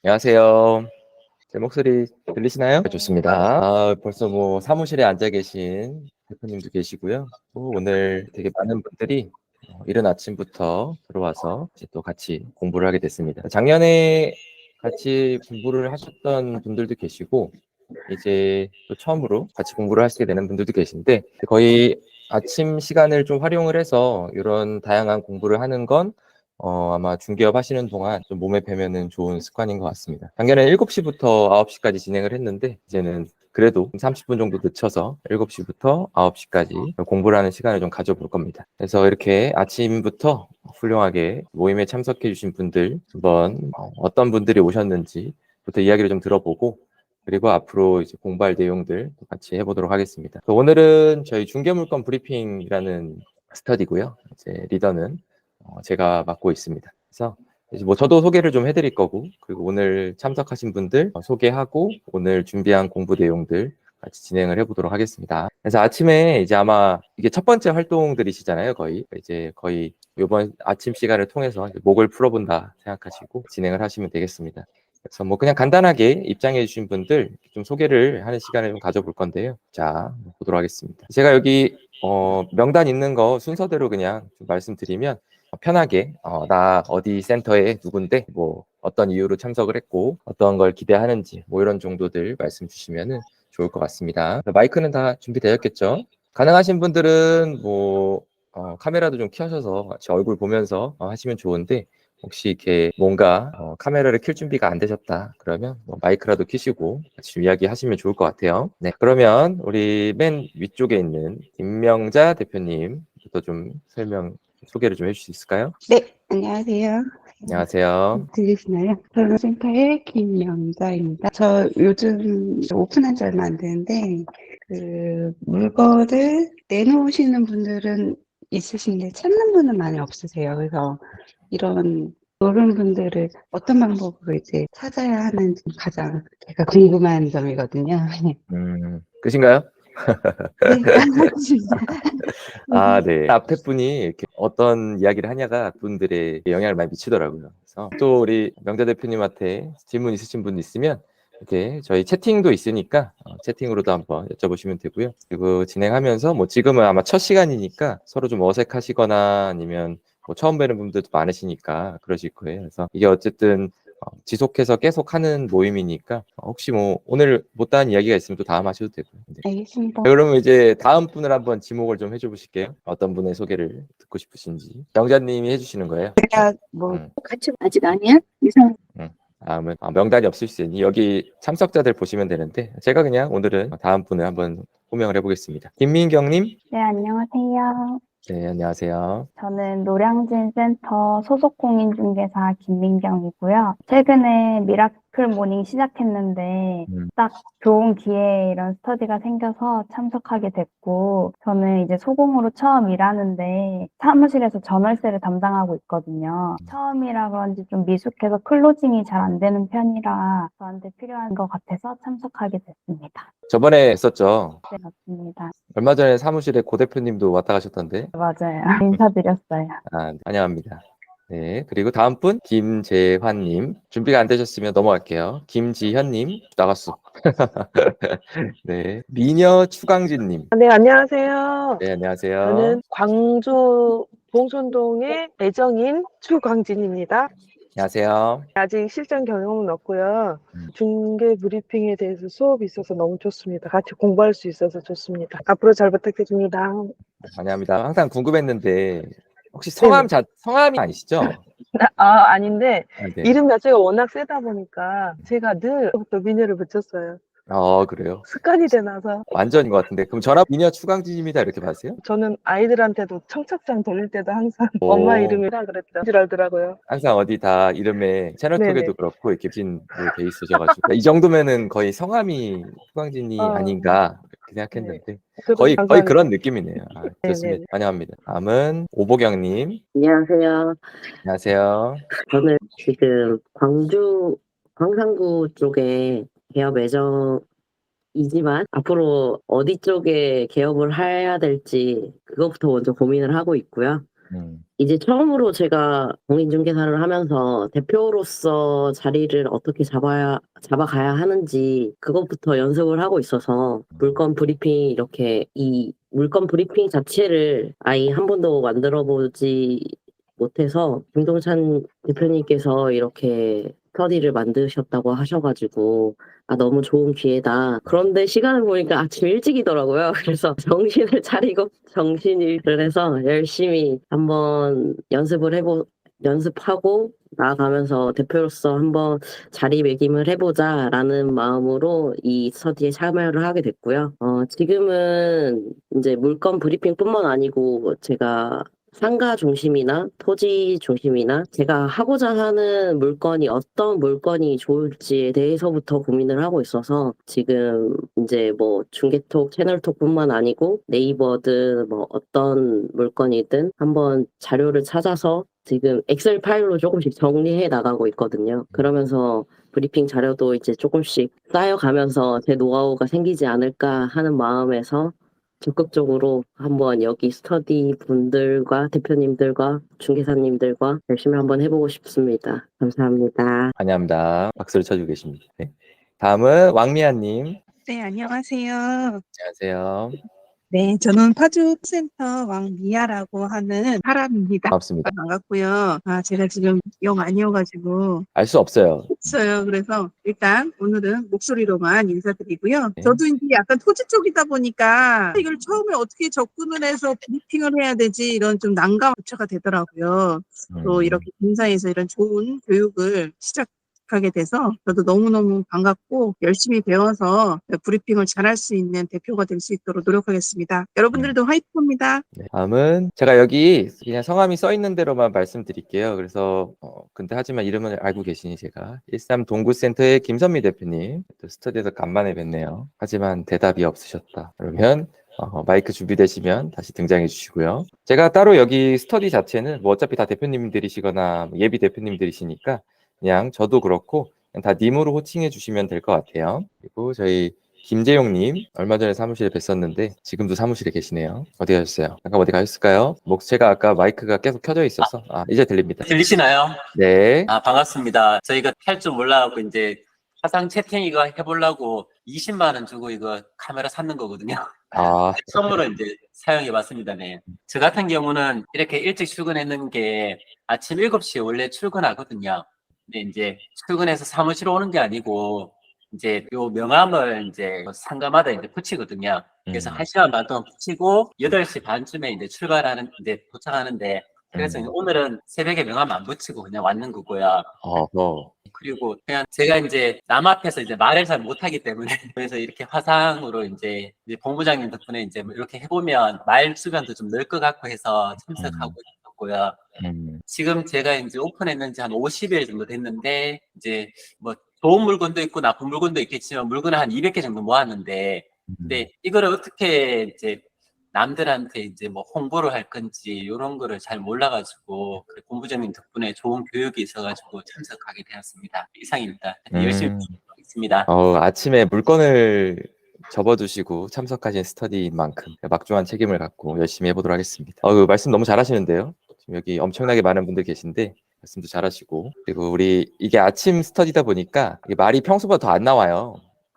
안녕하세요. 제 목소리 들리시나요? 좋습니다. 벌써 뭐 사무실에 앉아 계신 대표님도 계시고요. 또 오늘 되게 많은 분들이 이른 아침부터 들어와서 이제 또 같이 공부를 하게 됐습니다. 작년에 같이 공부를 하셨던 분들도 계시고, 이제 또 처음으로 같이 공부를 하시게 되는 분들도 계신데, 거의 아침 시간을 좀 활용을 해서 이런 다양한 공부를 하는 건 아마 중개업 하시는 동안 좀 몸에 배면은 좋은 습관인 것 같습니다. 작년에 7시부터 9시까지 진행을 했는데, 이제는 그래도 30분 정도 늦춰서 7시부터 9시까지 공부를 하는 시간을 좀 가져볼 겁니다. 그래서 이렇게 아침부터 훌륭하게 모임에 참석해 주신 분들 한번 어떤 분들이 오셨는지부터 이야기를 좀 들어보고, 그리고 앞으로 이제 공부할 내용들 같이 해보도록 하겠습니다. 오늘은 저희 중개물건 브리핑이라는 스터디고요. 이제 리더는 제가 맡고 있습니다. 그래서 이제 뭐 저도 소개를 좀 해드릴 거고, 그리고 오늘 참석하신 분들 소개하고 오늘 준비한 공부 내용들 같이 진행을 해보도록 하겠습니다. 그래서 아침에 이제 아마 이게 첫 번째 활동들이시잖아요, 거의. 이제 거의 이번 아침 시간을 통해서 이제 목을 풀어본다 생각하시고 진행을 하시면 되겠습니다. 그래서 뭐 그냥 간단하게 입장해 주신 분들 좀 소개를 하는 시간을 좀 가져볼 건데요. 자, 보도록 하겠습니다. 제가 여기 명단 있는 거 순서대로 그냥 좀 말씀드리면 편하게 나 어디 센터에 누군데 뭐 어떤 이유로 참석을 했고 어떤 걸 기대하는지 뭐 이런 정도들 말씀 주시면은 좋을 것 같습니다. 마이크는 다 준비되었겠죠? 가능하신 분들은 뭐 카메라도 좀 켜셔서 제 얼굴 보면서 하시면 좋은데, 혹시 이렇게 뭔가 카메라를 켤 준비가 안 되셨다 그러면 뭐 마이크라도 켜시고 같이 이야기하시면 좋을 것 같아요. 네, 그러면 우리 맨 위쪽에 있는 김명자 대표님부터 좀 소개를 좀 해주실 수 있을까요? 네, 안녕하세요. 안녕하세요. 들리시나요? 저는 센터의 김명자입니다. 저 요즘 오픈한 지 얼마 안 되는데, 물건을 내놓으시는 분들은 있으신데 찾는 분은 많이 없으세요. 그래서 이런 분들을 어떤 방법으로 이제 찾아야 하는지 가장 제가 궁금한 점이거든요. 끝인가요? 네, 반갑습니다. 네. 앞에 분이 이렇게 어떤 이야기를 하냐가 분들의 영향을 많이 미치더라고요. 그래서 또 우리 명자 대표님한테 질문 있으신 분 있으면 이렇게 저희 채팅도 있으니까 채팅으로도 한번 여쭤보시면 되고요. 그리고 진행하면서 뭐 지금은 아마 첫 시간이니까 서로 좀 어색하시거나 아니면 뭐 처음 뵈는 분들도 많으시니까 그러실 거예요. 그래서 이게 어쨌든 지속해서 계속 하는 모임이니까 혹시 뭐 오늘 못다한 이야기가 있으면 또 다음 하셔도 되고요. 네. 알겠습니다. 그러면 이제 다음 분을 한번 지목을 좀 해줘 보실게요. 어떤 분의 소개를 듣고 싶으신지. 영자님이 해주시는 거예요. 제가 뭐 같이 아직 아니야? 이상. 다음은 명단이 없을 수 있으니 여기 참석자들 보시면 되는데 제가 그냥 오늘은 다음 분을 한번 호명을 해보겠습니다. 김민경님. 네, 안녕하세요. 네, 안녕하세요. 저는 노량진 센터 소속 공인중개사 김민경이고요. 최근에 미라클 모닝 시작했는데 딱 좋은 기회에 이런 스터디가 생겨서 참석하게 됐고, 저는 이제 소공으로 처음 일하는데 사무실에서 전월세를 담당하고 있거든요. 처음이라 그런지 좀 미숙해서 클로징이 잘 안 되는 편이라 저한테 필요한 것 같아서 참석하게 됐습니다. 저번에 했었죠. 네, 맞습니다. 얼마 전에 사무실에 고 대표님도 왔다 가셨던데. 맞아요. 인사드렸어요. 환영합니다. 네, 그리고 다음 분 김재환님. 준비가 안 되셨으면 넘어갈게요. 김지현님 나갔어. 네, 미녀 추강진님. 네, 안녕하세요. 네, 안녕하세요. 저는 광주 봉선동의 애정인 추광진입니다. 안녕하세요. 아직 실전 경험은 없고요. 중개 브리핑에 대해서 수업이 있어서 너무 좋습니다. 같이 공부할 수 있어서 좋습니다. 앞으로 잘 부탁드립니다. 환영합니다. 항상 궁금했는데 혹시 네네. 성함이 아니시죠? 아닌데 네. 이름 자체가 워낙 세다 보니까 제가 늘부터 미녀를 붙였어요. 그래요? 습관이 되나서. 완전인 것 같은데. 그럼 저랑 미녀 추강진입니다 이렇게 봐세요? 저는 아이들한테도 청첩장 돌릴 때도 항상 오. 엄마 이름이라 그랬죠. 줄 알더라고요. 항상 어디 다 이름에 채널톡에도 네네. 그렇고 이렇게 진로 돼 있으셔가지고 이 정도면은 거의 성함이 추강진이 아닌가 이렇게 생각했는데 거의 감사합니다. 그런 느낌이네요. 좋습니다. 네네. 환영합니다. 다음은 오보경님. 안녕하세요. 안녕하세요. 저는 지금 광주 광산구 쪽에 개업 예정이지만 앞으로 어디 쪽에 개업을 해야 될지 그것부터 먼저 고민을 하고 있고요. 이제 처음으로 제가 공인중개사를 하면서 대표로서 자리를 어떻게 잡아가야 하는지 그것부터 연습을 하고 있어서 물건 브리핑 이렇게 이 물건 브리핑 자체를 아예 한 번도 만들어 보지 못해서 김동찬 대표님께서 이렇게 스터디를 만드셨다고 하셔가지고 너무 좋은 기회다. 그런데 시간을 보니까 아침 일찍이더라고요. 그래서 정신을 차리고 정신일을 해서 열심히 한번 연습하고 나아가면서 대표로서 한번 자리매김을 해보자라는 마음으로 이 스터디에 참여를 하게 됐고요. 지금은 이제 물건 브리핑뿐만 아니고 제가 상가 중심이나 토지 중심이나 제가 하고자 하는 물건이 어떤 물건이 좋을지에 대해서부터 고민을 하고 있어서 지금 이제 뭐 중개톡, 채널톡뿐만 아니고 네이버든 뭐 어떤 물건이든 한번 자료를 찾아서 지금 엑셀 파일로 조금씩 정리해 나가고 있거든요. 그러면서 브리핑 자료도 이제 조금씩 쌓여가면서 제 노하우가 생기지 않을까 하는 마음에서 적극적으로 한번 여기 스터디 분들과 대표님들과 중개사님들과 열심히 한번 해보고 싶습니다. 감사합니다. 환영합니다. 박수를 쳐주고 계십니다. 네. 다음은 왕미아님. 네, 안녕하세요. 안녕하세요. 네, 저는 파주센터 왕미아라고 하는 사람입니다. 반갑습니다. 반갑고요. 제가 지금 영 아니어가지고 알 수 없어요. 있어요. 그래서 일단 오늘은 목소리로만 인사드리고요. 네. 저도 이제 약간 토지 쪽이다 보니까 이걸 처음에 어떻게 접근을 해서 브리핑을 해야 되지 이런 좀 난감조차가 되더라고요. 또 이렇게 본사에서 이런 좋은 교육을 시작하게 돼서 저도 너무너무 반갑고 열심히 배워서 브리핑을 잘할 수 있는 대표가 될 수 있도록 노력하겠습니다. 여러분들도 화이팅입니다. 네. 다음은 제가 여기 그냥 성함이 써 있는 대로만 말씀드릴게요. 그래서 근데 하지만 이름을 알고 계시니 제가 13 동구센터의 김선미 대표님 또 스터디에서 간만에 뵀네요. 하지만 대답이 없으셨다. 그러면 마이크 준비되시면 다시 등장해 주시고요. 제가 따로 여기 스터디 자체는 뭐 어차피 다 대표님들이시거나 예비 대표님들이시니까 그냥 저도 그렇고 그냥 다 님으로 호칭해 주시면 될 것 같아요. 그리고 저희 김재용님 얼마 전에 사무실에 뵀었는데 지금도 사무실에 계시네요. 어디 가셨어요? 잠깐 어디 가셨을까요? 제가 아까 마이크가 계속 켜져 있어서 이제 들립니다. 들리시나요? 네. 반갑습니다. 저희가 할 줄 몰라갖고 이제 화상 채팅 이거 해보려고 20만 원 주고 이거 카메라 샀는 거거든요. 처음으로 이제 사용해봤습니다. 네. 저 같은 경우는 이렇게 일찍 출근했는 게 아침 7시에 원래 출근하거든요. 근데 이제 출근해서 사무실 오는 게 아니고 이제 요 명함을 이제 상가마다 이제 붙이거든요. 그래서 1시간 반 동안 붙이고 8시 반쯤에 이제 도착하는데 그래서 오늘은 새벽에 명함 안 붙이고 그냥 왔는 거고요. 그리고 그냥 제가 이제 남 앞에서 이제 말을 잘 못하기 때문에 그래서 이렇게 화상으로 이제 본부장님 덕분에 이제 이렇게 해보면 말 수변도 좀 늘 것 같고 해서 참석하고 있었고요. 지금 제가 이제 오픈했는 지 한 50일 정도 됐는데 이제 뭐 좋은 물건도 있고 나쁜 물건도 있겠지만 물건을 한 200개 정도 모았는데 근데 이거를 어떻게 이제 남들한테 이제 뭐 홍보를 할 건지 이런 거를 잘 몰라가지고 본부장님 덕분에 좋은 교육이 있어가지고 참석하게 되었습니다. 이상입니다. 열심히 하겠습니다. 아침에 물건을 접어두시고 참석하신 스터디인 만큼 막중한 책임을 갖고 열심히 해보도록 하겠습니다. 말씀 너무 잘하시는데요. 지금 여기 엄청나게 많은 분들 계신데 말씀도 잘하시고 그리고 우리 이게 아침 스터디다 보니까 이게 말이 평소보다 더 안 나와요.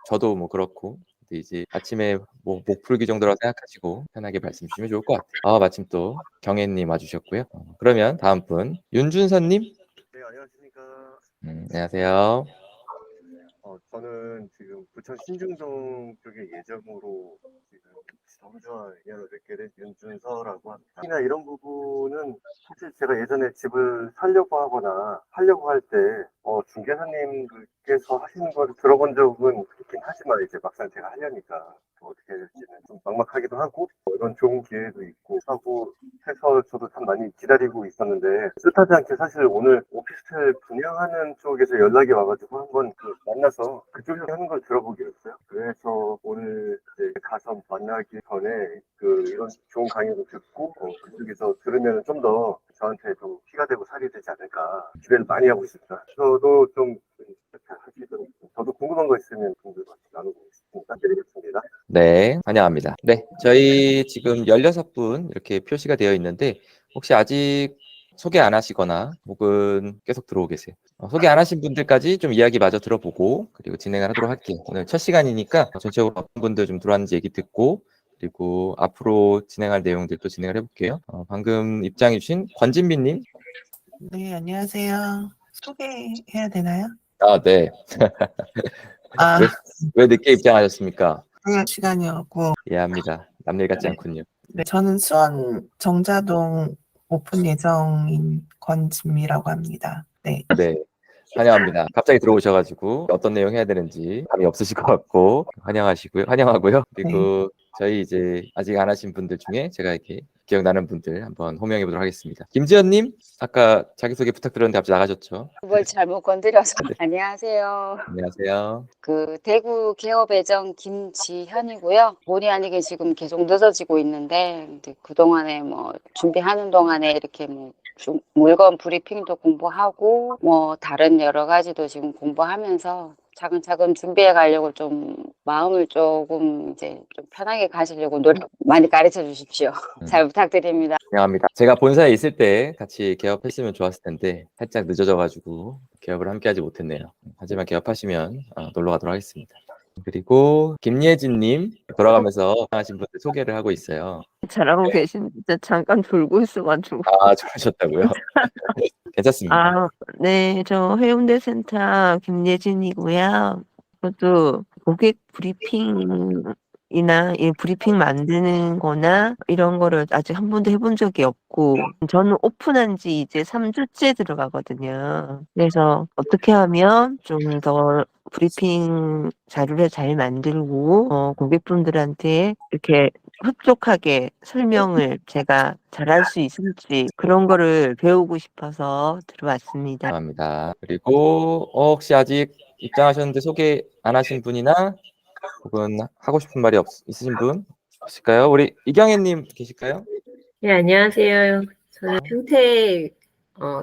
저도 뭐 그렇고 이제 아침에 뭐 목 풀기 정도라고 생각하시고 편하게 말씀 주시면 좋을 것 같아요. 마침 또 경혜님 와주셨고요. 그러면 다음 분 윤준선님. 네, 안녕하십니까. 안녕하세요. 저는 지금 부천 신중동 쪽의 예정으로 지금 정주와 인연을 맺게 된 윤준서라고 합니다. 특히나 이런 부분은 사실 제가 예전에 집을 살려고 하거나 하려고 할 때 중개사님들께서 하시는 걸 들어본 적은 있긴 하지만 이제 막상 제가 하려니까 어떻게 해야 될지는 좀 막막하기도 하고 이런 좋은 기회도 있고 하고 해서 저도 참 많이 기다리고 있었는데 뜻하지 않게 사실 오늘 오피스텔 분양하는 쪽에서 연락이 와가지고 한번 만나서 그쪽에서 하는 걸 들어보기로 했어요. 그래서 오늘 이제 가서 만나기 전에 이런 좋은 강의도 듣고 그쪽에서 들으면 좀 더 저한테 좀 피가 되고 살이 되지 않을까 기대를 많이 하고 있습니다. 저도 좀 저도 궁금한 거 있으면 분들과 나누고 있습니다. 드리겠습니다. 네, 환영합니다. 네, 저희 지금 16분 이렇게 표시가 되어 있는데 혹시 아직 소개 안 하시거나 혹은 계속 들어오고 계세요? 소개 안 하신 분들까지 좀 이야기 마저 들어보고 그리고 진행을 하도록 할게요. 오늘 첫 시간이니까 전체적으로 어떤 분들 좀 들어왔는지 얘기 듣고 그리고 앞으로 진행할 내용들도 진행을 해볼게요. 방금 입장해 주신 권진빈님. 네, 안녕하세요. 소개해야 되나요? 네. 아, 왜 늦게 입장하셨습니까? 시간이었고, 이해합니다. 남일 같지 네. 않군요. 네, 저는 수원 정자동 오픈 예정인 권진미라고 합니다. 네. 네. 환영합니다. 갑자기 들어오셔가지고 어떤 내용 해야 되는지 감이 없으실 것 같고 환영하고요. 그리고 저희 이제 아직 안 하신 분들 중에 제가 이렇게 기억나는 분들 한번 호명해 보도록 하겠습니다. 김지연님, 아까 자기소개 부탁드렸는데 앞서 나가셨죠? 뭘 잘못 건드려서. 네. 안녕하세요. 안녕하세요. 대구 개업 예정 김지현이고요. 본의 아니게 지금 계속 늦어지고 있는데, 근데 그동안에 준비하는 동안에 이렇게 물건 브리핑도 공부하고, 다른 여러 가지도 지금 공부하면서 차근차근 준비해 가려고 좀 마음을 조금 이제 좀 편하게 가시려고 노력 많이 가르쳐 주십시오. 잘 부탁드립니다. 환영합니다. 제가 본사에 있을 때 같이 개업했으면 좋았을 텐데 살짝 늦어져가지고 개업을 함께하지 못했네요. 하지만 개업하시면 놀러 가도록 하겠습니다. 그리고 김예진님 돌아가면서 하신 분들 소개를 하고 있어요. 잘하고 계신데 잠깐 졸고 있어가지고. 좋으셨다고요? 괜찮습니다. 네, 저 해운대 센터 김예진이고요. 저도 고객 브리핑이나 이 브리핑 만드는 거나 이런 거를 아직 한 번도 해본 적이 없고, 저는 오픈한 지 이제 3주째 들어가거든요. 그래서 어떻게 하면 좀 더 브리핑 자료를 잘 만들고, 고객분들한테 이렇게 흡족하게 설명을 제가 잘할 수 있을지 그런 거를 배우고 싶어서 들어왔습니다. 감사합니다. 그리고 혹시 아직 입장하셨는데 소개 안 하신 분이나 혹은 하고 싶은 말이 있으신 분 있을까요? 우리 이경혜님 계실까요? 네, 안녕하세요. 저는 평택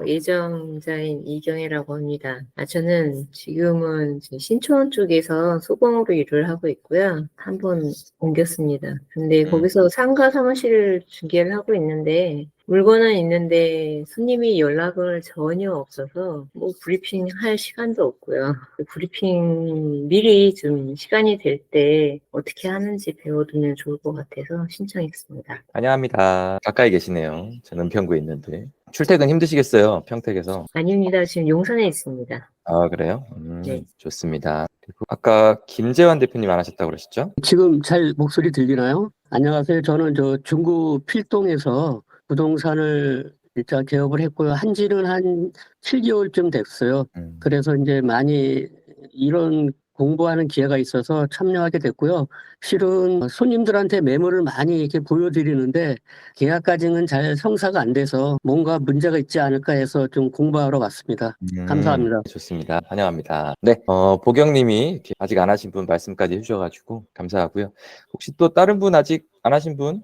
예정자인 이경혜라고 합니다. 저는 지금은 신촌 쪽에서 소공으로 일을 하고 있고요. 한 번 옮겼습니다. 근데 거기서 상가 사무실을 중개를 하고 있는데 물건은 있는데 손님이 연락을 전혀 없어서 브리핑 할 시간도 없고요. 브리핑 미리 좀 시간이 될 때 어떻게 하는지 배워두면 좋을 것 같아서 신청했습니다. 환영합니다. 가까이 계시네요. 저는 은평구에 있는데. 출퇴근 힘드시겠어요? 평택에서. 아닙니다. 지금 용산에 있습니다. 그래요? 네. 좋습니다. 그리고 아까 김재환 대표님 안 하셨다고 그러셨죠? 지금 잘 목소리 들리나요? 안녕하세요. 저는 중구 필동에서 부동산을 일자 개업을 했고요. 한지는 한 7개월쯤 됐어요. 그래서 이제 많이 이런 공부하는 기회가 있어서 참여하게 됐고요. 실은 손님들한테 매물을 많이 이렇게 보여드리는데 계약까지는 잘 성사가 안 돼서 뭔가 문제가 있지 않을까 해서 좀 공부하러 왔습니다. 감사합니다. 좋습니다. 환영합니다. 네, 보경님이 이렇게 아직 안 하신 분 말씀까지 해주셔가지고 감사하고요. 혹시 또 다른 분 아직 안 하신 분?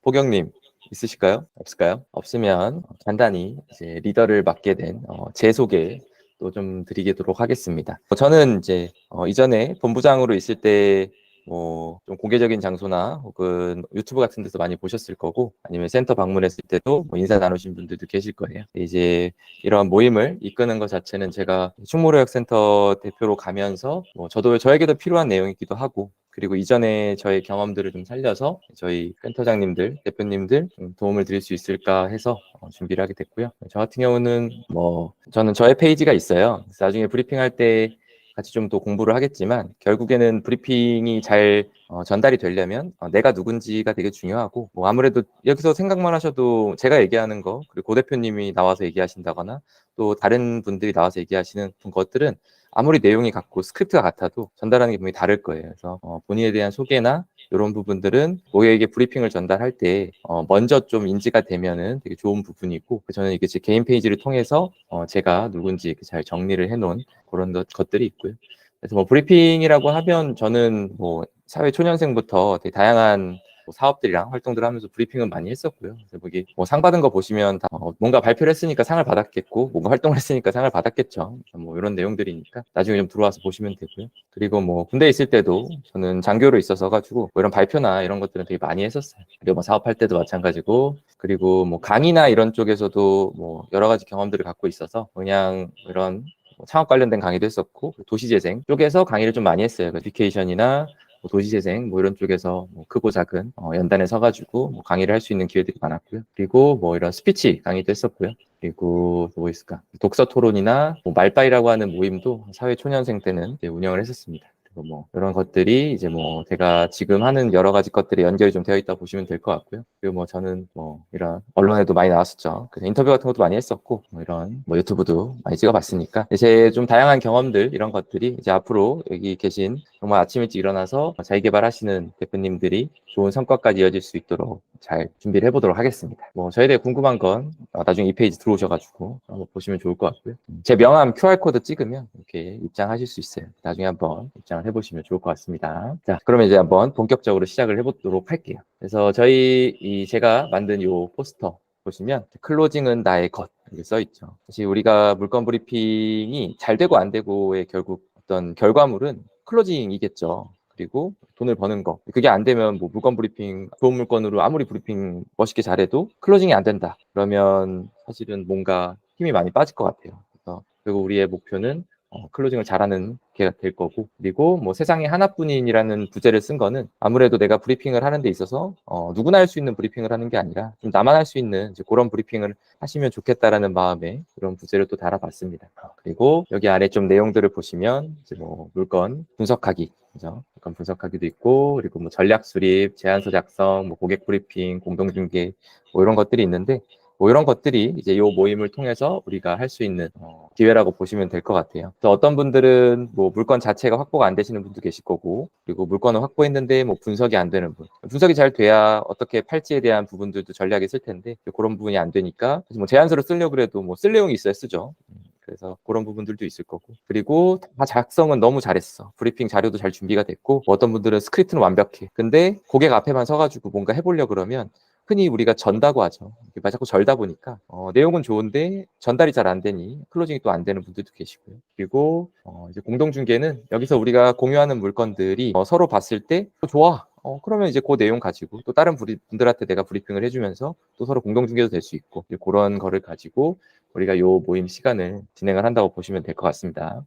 보경님 있으실까요? 없을까요? 없으면 간단히 이제 리더를 맡게 된 제 소개 또 좀 드리도록 하겠습니다. 저는 이제 이전에 본부장으로 있을 때 좀 공개적인 장소나 혹은 유튜브 같은 데서 많이 보셨을 거고 아니면 센터 방문했을 때도 인사 나누신 분들도 계실 거예요. 이제 이런 모임을 이끄는 것 자체는 제가 충무로역센터 대표로 가면서 저에게도 필요한 내용이기도 하고 그리고 이전에 저의 경험들을 좀 살려서 저희 센터장님들, 대표님들 좀 도움을 드릴 수 있을까 해서 준비를 하게 됐고요. 저 같은 경우는 저는 저의 페이지가 있어요. 그래서 나중에 브리핑할 때 같이 좀 더 공부를 하겠지만 결국에는 브리핑이 잘 전달이 되려면 내가 누군지가 되게 중요하고 아무래도 여기서 생각만 하셔도 제가 얘기하는 거 그리고 고 대표님이 나와서 얘기하신다거나 또 다른 분들이 나와서 얘기하시는 것들은 아무리 내용이 같고 스크립트가 같아도 전달하는 게 분명히 다를 거예요. 그래서 본인에 대한 소개나 이런 부분들은 고객에게 브리핑을 전달할 때 먼저 좀 인지가 되면은 되게 좋은 부분이고 저는 이게 제 개인 페이지를 통해서 제가 누군지 이렇게 잘 정리를 해놓은 그런 것들이 있고요. 그래서 브리핑이라고 하면 저는 사회 초년생부터 되게 다양한 뭐 사업들이랑 활동들 하면서 브리핑은 많이 했었고요. 그래서 거기 뭐 상 받은 거 보시면 다 뭔가 발표를 했으니까 상을 받았겠고, 뭔가 활동을 했으니까 상을 받았겠죠. 뭐 이런 내용들이니까 나중에 좀 들어와서 보시면 되고요. 그리고 뭐 군대에 있을 때도 저는 장교로 있어서 가지고 뭐 이런 발표나 이런 것들은 되게 많이 했었어요. 그리고 뭐 사업할 때도 마찬가지고, 그리고 뭐 강의나 이런 쪽에서도 뭐 여러 가지 경험들을 갖고 있어서 그냥 이런 창업 관련된 강의도 했었고, 도시재생 쪽에서 강의를 좀 많이 했어요. 에듀케이션이나 뭐 도시재생 뭐 이런 쪽에서 뭐 크고 작은 연단에 서가지고 뭐 강의를 할 수 있는 기회들이 많았고요. 그리고 뭐 이런 스피치 강의도 했었고요. 그리고 뭐 있을까? 독서 토론이나 뭐 말바이라고 하는 모임도 사회 초년생 때는 이제 운영을 했었습니다. 그리고 뭐 이런 것들이 이제 뭐 제가 지금 하는 여러 가지 것들이 연결이 좀 되어 있다고 보시면 될 것 같고요. 그리고 뭐 저는 뭐 이런 언론에도 많이 나왔었죠. 그래서 인터뷰 같은 것도 많이 했었고, 뭐 이런 뭐 유튜브도 많이 찍어봤으니까 제 좀 다양한 경험들, 이런 것들이 이제 앞으로 여기 계신 정말 아침 일찍 일어나서 자기 개발하시는 대표님들이 좋은 성과까지 이어질 수 있도록 잘 준비를 해보도록 하겠습니다. 뭐 저에 대해 궁금한 건 나중에 이 페이지 들어오셔가지고 한번 보시면 좋을 것 같고요. 제 명함 QR코드 찍으면 이렇게 입장하실 수 있어요. 나중에 한번 입장을 해보시면 좋을 것 같습니다. 자, 그러면 이제 한번 본격적으로 시작을 해보도록 할게요. 그래서 제가 만든 요 포스터 보시면 클로징은 나의 것 이렇게 써있죠. 사실 우리가 물건 브리핑이 잘 되고 안 되고의 결국 어떤 결과물은 클로징이겠죠. 그리고 돈을 버는 거. 그게 안 되면 뭐 물건 브리핑, 좋은 물건으로 아무리 브리핑 멋있게 잘해도 클로징이 안 된다. 그러면 사실은 뭔가 힘이 많이 빠질 것 같아요. 그래서 결국 우리의 목표는 클로징을 잘하는 게가 될 거고, 그리고 뭐 세상에 하나뿐인이라는 부제를 쓴 거는 아무래도 내가 브리핑을 하는 데 있어서 누구나 할 수 있는 브리핑을 하는 게 아니라 좀 나만 할 수 있는 이제 그런 브리핑을 하시면 좋겠다라는 마음에 그런 부제를 또 달아봤습니다. 그리고 여기 아래 좀 내용들을 보시면 이제 뭐 물건 분석하기, 그죠? 물건 분석하기도 있고, 그리고 뭐 전략 수립, 제안서 작성, 뭐 고객 브리핑, 공동 중개 뭐 이런 것들이 있는데, 뭐 이런 것들이 이제 이 모임을 통해서 우리가 할 수 있는 기회라고 보시면 될 것 같아요. 또 어떤 분들은 뭐 물건 자체가 확보가 안 되시는 분도 계실 거고, 그리고 물건을 확보했는데 뭐 분석이 안 되는 분, 분석이 잘 돼야 어떻게 팔지에 대한 부분들도 전략이 있을 텐데 그런 부분이 안 되니까 뭐 제안서를 쓰려고 그래도 뭐 쓸 내용이 있어야 쓰죠. 그래서 그런 부분들도 있을 거고, 그리고 다 작성은 너무 잘했어. 브리핑 자료도 잘 준비가 됐고, 뭐 어떤 분들은 스크립트는 완벽해. 근데 고객 앞에만 서가지고 뭔가 해보려 그러면 흔히 우리가 전다고 하죠. 자꾸 절다 보니까 내용은 좋은데 전달이 잘 안 되니 클로징이 또 안 되는 분들도 계시고요. 그리고 이제 공동중개는 여기서 우리가 공유하는 물건들이 서로 봤을 때 좋아. 그러면 이제 그 내용 가지고 또 다른 분들한테 내가 브리핑을 해주면서 또 서로 공동중개도 될 수 있고, 그런 거를 가지고 우리가 요 모임 시간을 진행을 한다고 보시면 될 것 같습니다.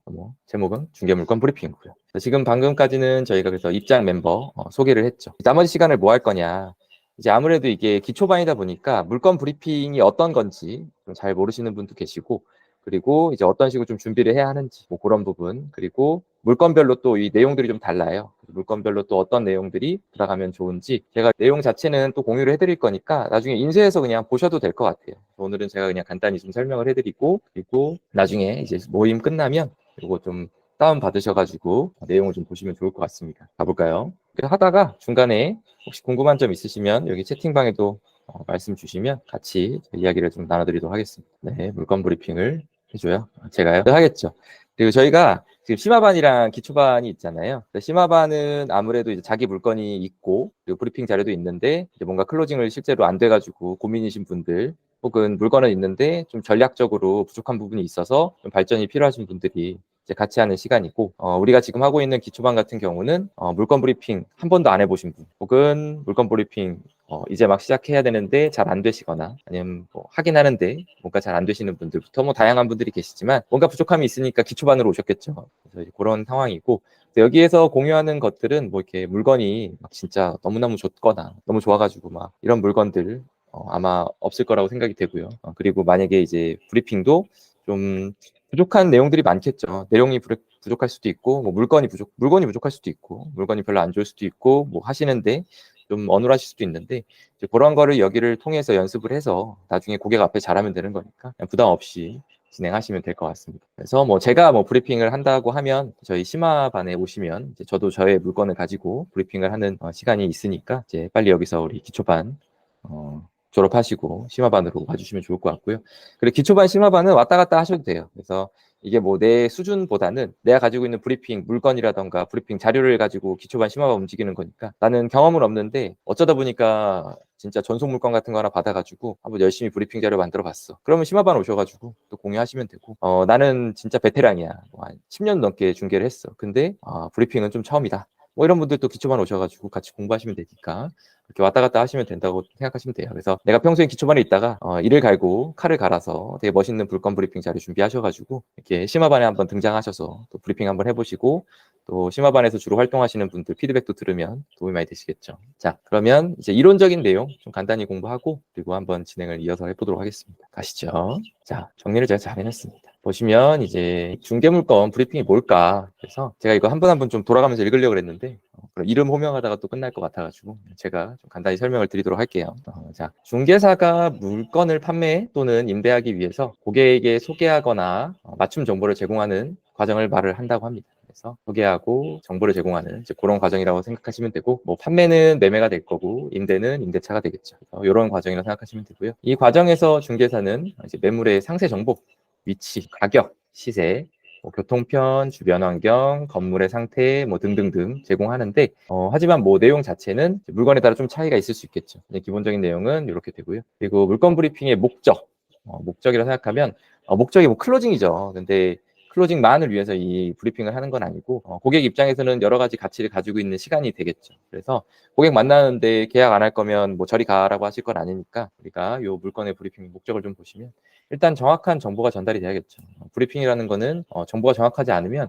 제목은 중개물건 브리핑이고요. 지금 방금까지는 저희가 그래서 입장 멤버 소개를 했죠. 나머지 시간을 뭐 할 거냐. 이제 아무래도 이게 기초반이다 보니까 물건 브리핑이 어떤 건지 좀 잘 모르시는 분도 계시고, 그리고 이제 어떤 식으로 좀 준비를 해야 하는지 뭐 그런 부분, 그리고 물건별로 또 이 내용들이 좀 달라요. 물건별로 또 어떤 내용들이 들어가면 좋은지 제가 내용 자체는 또 공유를 해드릴 거니까 나중에 인쇄해서 그냥 보셔도 될 것 같아요. 오늘은 제가 그냥 간단히 좀 설명을 해드리고, 그리고 나중에 이제 모임 끝나면 이거 좀 다운 받으셔가지고 내용을 좀 보시면 좋을 것 같습니다. 가볼까요? 하다가 중간에 혹시 궁금한 점 있으시면 여기 채팅방에도 말씀 주시면 같이 이야기를 좀 나눠드리도록 하겠습니다. 네, 물건 브리핑을 해줘요. 제가요? 하겠죠. 그리고 저희가 지금 심화반이랑 기초반이 있잖아요. 심화반은 아무래도 이제 자기 물건이 있고, 그리고 브리핑 자료도 있는데 이제 뭔가 클로징을 실제로 안 돼가지고 고민이신 분들, 혹은 물건은 있는데 좀 전략적으로 부족한 부분이 있어서 좀 발전이 필요하신 분들이 이제 같이 하는 시간이고, 우리가 지금 하고 있는 기초반 같은 경우는 물건 브리핑 한 번도 안 해보신 분, 혹은 물건 브리핑 이제 막 시작해야 되는데 잘 안 되시거나, 아니면 뭐 하긴 하는데 뭔가 잘 안 되시는 분들부터 뭐 다양한 분들이 계시지만 뭔가 부족함이 있으니까 기초반으로 오셨겠죠. 그래서 그런 상황이고, 여기에서 공유하는 것들은 뭐 이렇게 물건이 막 진짜 너무너무 좋거나 너무 좋아가지고 막 이런 물건들 아마 없을 거라고 생각이 되고요. 그리고 만약에 이제 브리핑도 좀 부족한 내용들이 많겠죠. 내용이 부족할 수도 있고, 뭐 물건이 부족할 수도 있고, 물건이 별로 안 좋을 수도 있고, 뭐 하시는데 좀 어눌하실 수도 있는데, 이제 그런 거를 여기를 통해서 연습을 해서 나중에 고객 앞에 잘하면 되는 거니까 그냥 부담 없이 진행하시면 될 것 같습니다. 그래서 뭐 제가 뭐 브리핑을 한다고 하면 저희 심화반에 오시면 이제 저도 저의 물건을 가지고 브리핑을 하는 시간이 있으니까 이제 빨리 여기서 우리 기초반 졸업하시고 심화반으로 와주시면 좋을 것 같고요. 그리고 기초반, 심화반은 왔다 갔다 하셔도 돼요. 그래서 이게 뭐 내 수준보다는 내가 가지고 있는 브리핑 물건이라던가 브리핑 자료를 가지고 기초반 심화반 움직이는 거니까 나는 경험은 없는데 어쩌다 보니까 진짜 전속 물건 같은 거 하나 받아가지고 한번 열심히 브리핑 자료 만들어 봤어. 그러면 심화반 오셔가지고 또 공유하시면 되고, 나는 진짜 베테랑이야. 뭐 한 10년 넘게 중계를 했어. 근데 브리핑은 좀 처음이다. 뭐 이런 분들도 기초반 오셔가지고 같이 공부하시면 되니까 이렇게 왔다 갔다 하시면 된다고 생각하시면 돼요. 그래서 내가 평소에 기초반에 있다가 이를 갈고 칼을 갈아서 되게 멋있는 물건 브리핑 자료 준비하셔가지고 이렇게 심화반에 한번 등장하셔서 또 브리핑 한번 해보시고, 또 심화반에서 주로 활동하시는 분들 피드백도 들으면 도움이 많이 되시겠죠. 자, 그러면 이제 이론적인 내용 좀 간단히 공부하고 그리고 한번 진행을 이어서 해보도록 하겠습니다. 가시죠. 자, 정리를 제가 잘 해놨습니다. 보시면 이제 중개물건 브리핑이 뭘까, 그래서 제가 이거 한 분 한 분 좀 돌아가면서 읽으려고 했는데 그럼 이름 호명하다가 또 끝날 것 같아가지고 제가 좀 간단히 설명을 드리도록 할게요. 자, 중개사가 물건을 판매 또는 임대하기 위해서 고객에게 소개하거나 맞춤 정보를 제공하는 과정을 말을 한다고 합니다. 그래서 소개하고 정보를 제공하는 이제 그런 과정이라고 생각하시면 되고, 뭐 판매는 매매가 될 거고 임대는 임대차가 되겠죠. 이런 과정이라고 생각하시면 되고요. 이 과정에서 중개사는 이제 매물의 상세 정보, 위치, 가격, 시세, 뭐 교통편, 주변 환경, 건물의 상태, 뭐 등등등 제공하는데, 하지만 뭐 내용 자체는 물건에 따라 좀 차이가 있을 수 있겠죠. 기본적인 내용은 이렇게 되고요. 그리고 물건 브리핑의 목적, 목적이라 생각하면 목적이 뭐 클로징이죠. 근데 클로징만을 위해서 이 브리핑을 하는 건 아니고 고객 입장에서는 여러 가지 가치를 가지고 있는 시간이 되겠죠. 그래서 고객 만나는데 계약 안 할 거면 뭐 저리 가라고 하실 건 아니니까 우리가 이 물건의 브리핑 목적을 좀 보시면 일단 정확한 정보가 전달이 돼야겠죠. 브리핑이라는 거는 정보가 정확하지 않으면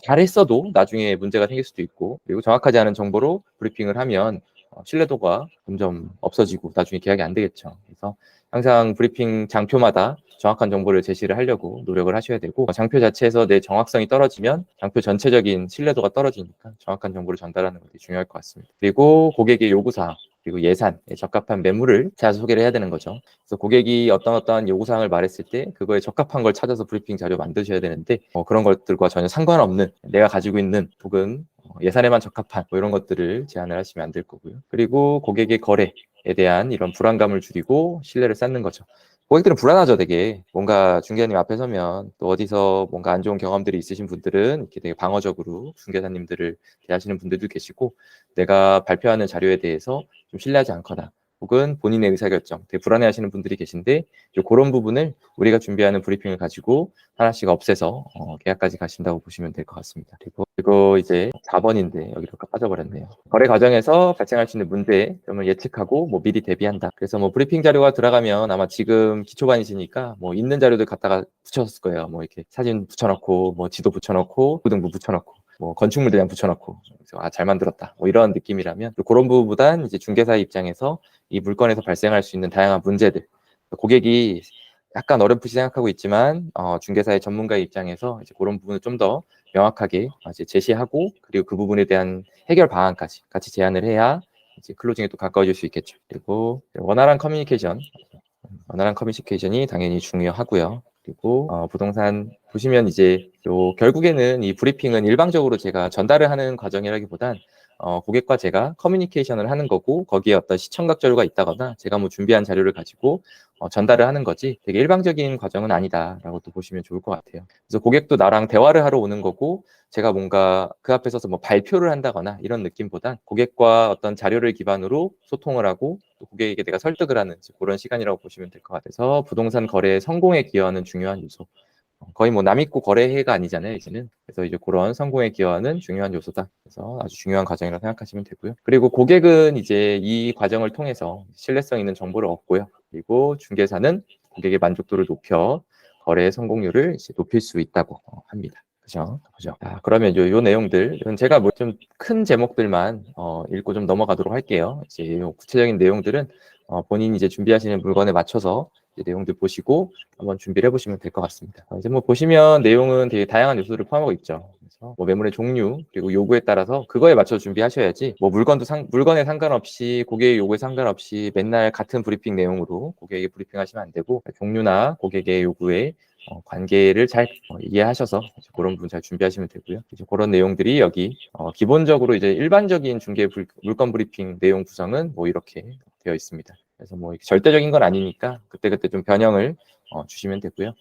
잘했어도 나중에 문제가 생길 수도 있고, 그리고 정확하지 않은 정보로 브리핑을 하면 신뢰도가 점점 없어지고 나중에 계약이 안 되겠죠. 그래서 항상 브리핑 장표마다 정확한 정보를 제시를 하려고 노력을 하셔야 되고, 장표 자체에서 내 정확성이 떨어지면 장표 전체적인 신뢰도가 떨어지니까 정확한 정보를 전달하는 것이 중요할 것 같습니다. 그리고 고객의 요구사항, 그리고 예산에 적합한 매물을 제가 소개를 해야 되는 거죠. 그래서 고객이 어떤 요구사항을 말했을 때 그거에 적합한 걸 찾아서 브리핑 자료 만드셔야 되는데, 그런 것들과 전혀 상관없는 내가 가지고 있는 혹은 예산에만 적합한 뭐 이런 것들을 제안을 하시면 안 될 거고요. 그리고 고객의 거래에 대한 이런 불안감을 줄이고 신뢰를 쌓는 거죠. 고객들은 불안하죠, 되게. 뭔가 중개사님 앞에 서면 또 어디서 뭔가 안 좋은 경험들이 있으신 분들은 이렇게 되게 방어적으로 중개사님들을 대하시는 분들도 계시고, 내가 발표하는 자료에 대해서 좀 신뢰하지 않거나 혹은 본인의 의사결정, 되게 불안해하시는 분들이 계신데, 그런 부분을 우리가 준비하는 브리핑을 가지고 하나씩 없애서 계약까지 가신다고 보시면 될 것 같습니다. 그리고 이제 4번인데 여기로 빠져버렸네요. 거래 과정에서 발생할 수 있는 문제점을 예측하고 뭐 미리 대비한다. 그래서 뭐 브리핑 자료가 들어가면 아마 지금 기초반이시니까 뭐 있는 자료들 갖다가 붙였을 거예요. 뭐 이렇게 사진 붙여놓고 뭐 지도 붙여놓고 등부 붙여놓고 뭐 건축물 대장 붙여놓고, 그래서 잘 만들었다 뭐 이런 느낌이라면, 그런 부분보단 이제 중개사 입장에서 이 물건에서 발생할 수 있는 다양한 문제들, 고객이 약간 어렴풋이 생각하고 있지만 중개사의 전문가의 입장에서 이제 그런 부분을 좀 더 명확하게 이제 제시하고, 그리고 그 부분에 대한 해결 방안까지 같이 제안을 해야 이제 클로징에 또 가까워질 수 있겠죠. 그리고 원활한 커뮤니케이션이 당연히 중요하고요. 그리고 부동산 보시면 이제 결국에는 이 브리핑은 일방적으로 제가 전달을 하는 과정이라기보단 고객과 제가 커뮤니케이션을 하는 거고, 거기에 어떤 시청각 자료가 있다거나 제가 뭐 준비한 자료를 가지고 전달을 하는 거지 되게 일방적인 과정은 아니다라고 또 보시면 좋을 것 같아요. 그래서 고객도 나랑 대화를 하러 오는 거고, 제가 뭔가 그 앞에 서서 뭐 발표를 한다거나 이런 느낌보단 고객과 어떤 자료를 기반으로 소통을 하고 또 고객에게 내가 설득을 하는 그런 시간이라고 보시면 될 것 같아서, 부동산 거래 성공에 기여하는 중요한 요소, 거의 뭐 남 믿고 거래해가 아니잖아요, 이제는. 그래서 이제 그런 성공에 기여하는 중요한 요소다. 그래서 아주 중요한 과정이라고 생각하시면 되고요. 그리고 고객은 이제 이 과정을 통해서 신뢰성 있는 정보를 얻고요. 그리고 중개사는 고객의 만족도를 높여 거래의 성공률을 이제 높일 수 있다고 합니다. 그죠? 그러면 요 내용들, 제가 뭐 좀 큰 제목들만 읽고 좀 넘어가도록 할게요. 이제 요 구체적인 내용들은 본인이 이제 준비하시는 물건에 맞춰서 내용들 보시고 한번 준비를 해보시면 될 것 같습니다. 이제 뭐 보시면 내용은 되게 다양한 요소들을 포함하고 있죠. 그래서 뭐 매물의 종류, 그리고 요구에 따라서 그거에 맞춰 준비하셔야지, 뭐 물건에 상관없이 고객의 요구에 상관없이 맨날 같은 브리핑 내용으로 고객에게 브리핑하시면 안 되고, 종류나 고객의 요구에 관계를 잘 이해하셔서 그런 부분 잘 준비하시면 되고요. 이제 그런 내용들이 여기 기본적으로 이제 일반적인 중개 물건 브리핑 내용 구성은 뭐 이렇게 되어 있습니다. 그래서 뭐 절대적인 건 아니니까 그때그때 좀 변형을 주시면 되고요.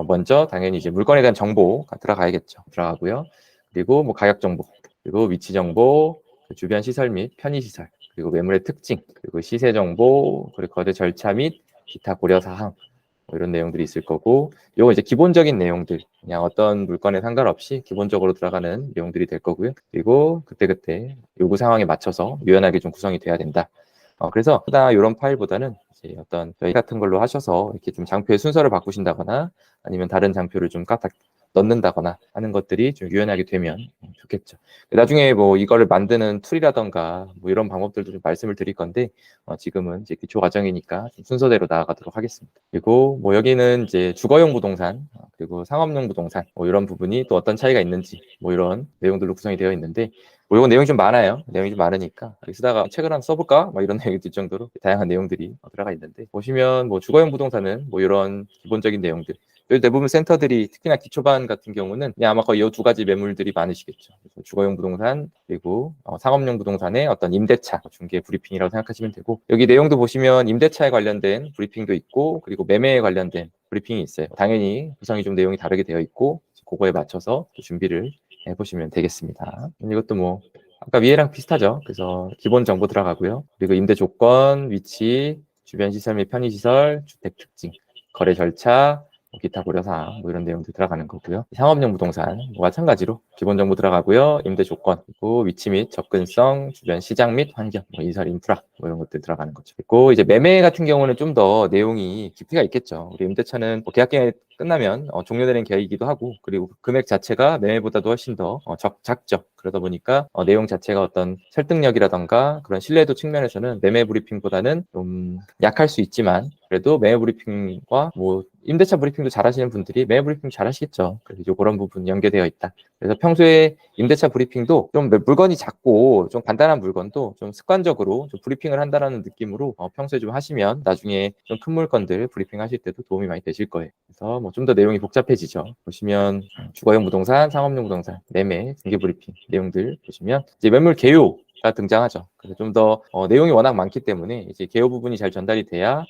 먼저 당연히 이제 물건에 대한 정보가 들어가야겠죠. 들어가고요. 그리고 뭐 가격 정보, 그리고 위치 정보, 주변 시설 및 편의 시설, 그리고 매물의 특징, 그리고 시세 정보, 그리고 거래 절차 및 기타 고려 사항, 뭐 이런 내용들이 있을 거고, 요거 이제 기본적인 내용들, 그냥 어떤 물건에 상관없이 기본적으로 들어가는 내용들이 될 거고요. 그리고 그때그때 요구 상황에 맞춰서 유연하게 좀 구성이 돼야 된다. 그래서 이런 파일보다는 이제 어떤 저희 같은 걸로 하셔서 이렇게 좀 장표의 순서를 바꾸신다거나 아니면 다른 장표를 좀 까딱 넣는다거나 하는 것들이 좀 유연하게 되면 좋겠죠. 나중에 뭐 이거를 만드는 툴이라던가 뭐 이런 방법들도 좀 말씀을 드릴 건데 지금은 이제 기초 과정이니까 좀 순서대로 나아가도록 하겠습니다. 그리고 뭐 여기는 이제 주거용 부동산 그리고 상업용 부동산 뭐 이런 부분이 또 어떤 차이가 있는지 뭐 이런 내용들로 구성이 되어 있는데 뭐 이건 내용이 좀 많아요. 내용이 좀 많으니까 여기 쓰다가 책을 한번 써볼까? 막 이런 내용이 들 정도로 다양한 내용들이 들어가 있는데 보시면 뭐 주거용 부동산은 뭐 이런 기본적인 내용들 여기 대부분 센터들이 특히나 기초반 같은 경우는 그냥 아마 거의 이 두 가지 매물들이 많으시겠죠. 그래서 주거용 부동산 그리고 상업용 부동산의 어떤 임대차 중개 브리핑이라고 생각하시면 되고 여기 내용도 보시면 임대차에 관련된 브리핑도 있고 그리고 매매에 관련된 브리핑이 있어요. 당연히 구성이 좀 내용이 다르게 되어 있고 그거에 맞춰서 준비를 해보시면 되겠습니다. 이것도 뭐 아까 위에랑 비슷하죠. 그래서 기본 정보 들어가고요. 그리고 임대 조건, 위치, 주변 시설 및 편의 시설, 주택 특징, 거래 절차, 기타 고려사항 뭐 이런 내용들 들어가는 거고요. 상업용 부동산 뭐 마찬가지로 기본 정보 들어가고요. 임대 조건, 그리고 위치 및 접근성, 주변 시장 및 환경, 뭐 인설 인프라 뭐 이런 것들 들어가는 거죠. 그리고 이제 매매 같은 경우는 좀 더 내용이 깊이가 있겠죠. 우리 임대차는 뭐 계약기간이 끝나면 종료되는 계약이기도 하고 그리고 금액 자체가 매매보다도 훨씬 더 작죠. 그러다 보니까 내용 자체가 어떤 설득력이라던가 그런 신뢰도 측면에서는 매매 브리핑보다는 좀 약할 수 있지만 그래도 매매 브리핑과 뭐 임대차 브리핑도 잘하시는 분들이 매매 브리핑 잘하시겠죠. 그래서 이제 그런 부분 연계되어 있다. 그래서 평소에 임대차 브리핑도 좀 물건이 작고 좀 간단한 물건도 좀 습관적으로 좀 브리핑을 한다라는 느낌으로 평소에 좀 하시면 나중에 좀 큰 물건들 브리핑 하실 때도 도움이 많이 되실 거예요. 그래서 뭐 좀 더 내용이 복잡해지죠. 보시면 주거용 부동산, 상업용 부동산, 매매, 중개 브리핑 내용들 보시면 이제 매물 개요가 등장하죠. 그래서 좀 더 내용이 워낙 많기 때문에 이제 개요 부분이 잘 전달이 돼야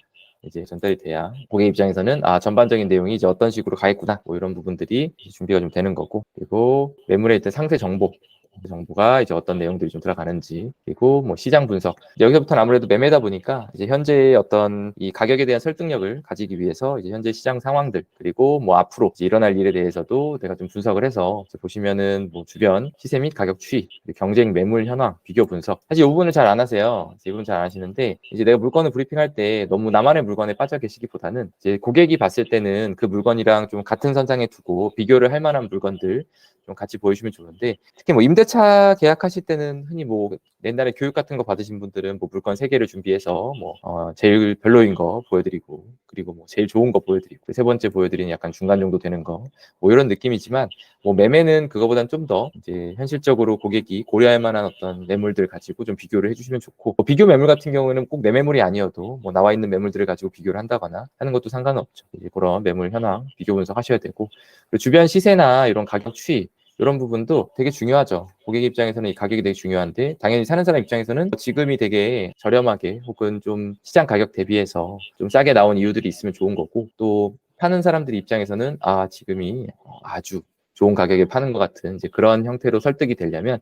고객 입장에서는 전반적인 내용이 이제 어떤 식으로 가겠구나 뭐 이런 부분들이 준비가 좀 되는 거고 그리고 매물에 있던 상세 정보가 이제 어떤 내용들이 좀 들어가는지 그리고 뭐 시장 분석 여기서부터는 아무래도 매매다 보니까 이제 현재 어떤 이 가격에 대한 설득력을 가지기 위해서 이제 현재 시장 상황들 그리고 뭐 앞으로 이제 일어날 일에 대해서도 내가 좀 분석을 해서 보시면은 뭐 주변 시세 및 가격 추이 경쟁 매물 현황 비교 분석 사실 이 부분을 잘 안 하세요. 이 부분 잘 안 하시는데 이제 내가 물건을 브리핑할 때 너무 나만의 물건에 빠져 계시기보다는 이제 고객이 봤을 때는 그 물건이랑 좀 같은 선상에 두고 비교를 할 만한 물건들 좀 같이 보여주면 좋은데 특히 뭐 임대차 계약하실 때는 흔히 뭐 옛날에 교육 같은 거 받으신 분들은 뭐 물건 3개를 준비해서 뭐 제일 별로인 거 보여드리고 그리고 뭐 제일 좋은 거 보여드리고 세 번째 보여드리는 약간 중간 정도 되는 거 뭐 이런 느낌이지만 뭐 매매는 그거보단 좀 더 이제 현실적으로 고객이 고려할 만한 어떤 매물들 가지고 좀 비교를 해주시면 좋고 뭐 비교 매물 같은 경우는 꼭 내 매물이 아니어도 뭐 나와 있는 매물들을 가지고 비교를 한다거나 하는 것도 상관은 없죠. 이제 그런 매물 현황 비교 분석하셔야 되고 그리고 주변 시세나 이런 가격 추이 이런 부분도 되게 중요하죠. 고객 입장에서는 이 가격이 되게 중요한데 당연히 사는 사람 입장에서는 지금이 되게 저렴하게 혹은 좀 시장 가격 대비해서 좀 싸게 나온 이유들이 있으면 좋은 거고 또 파는 사람들 입장에서는 지금이 아주 좋은 가격에 파는 것 같은 이제 그런 형태로 설득이 되려면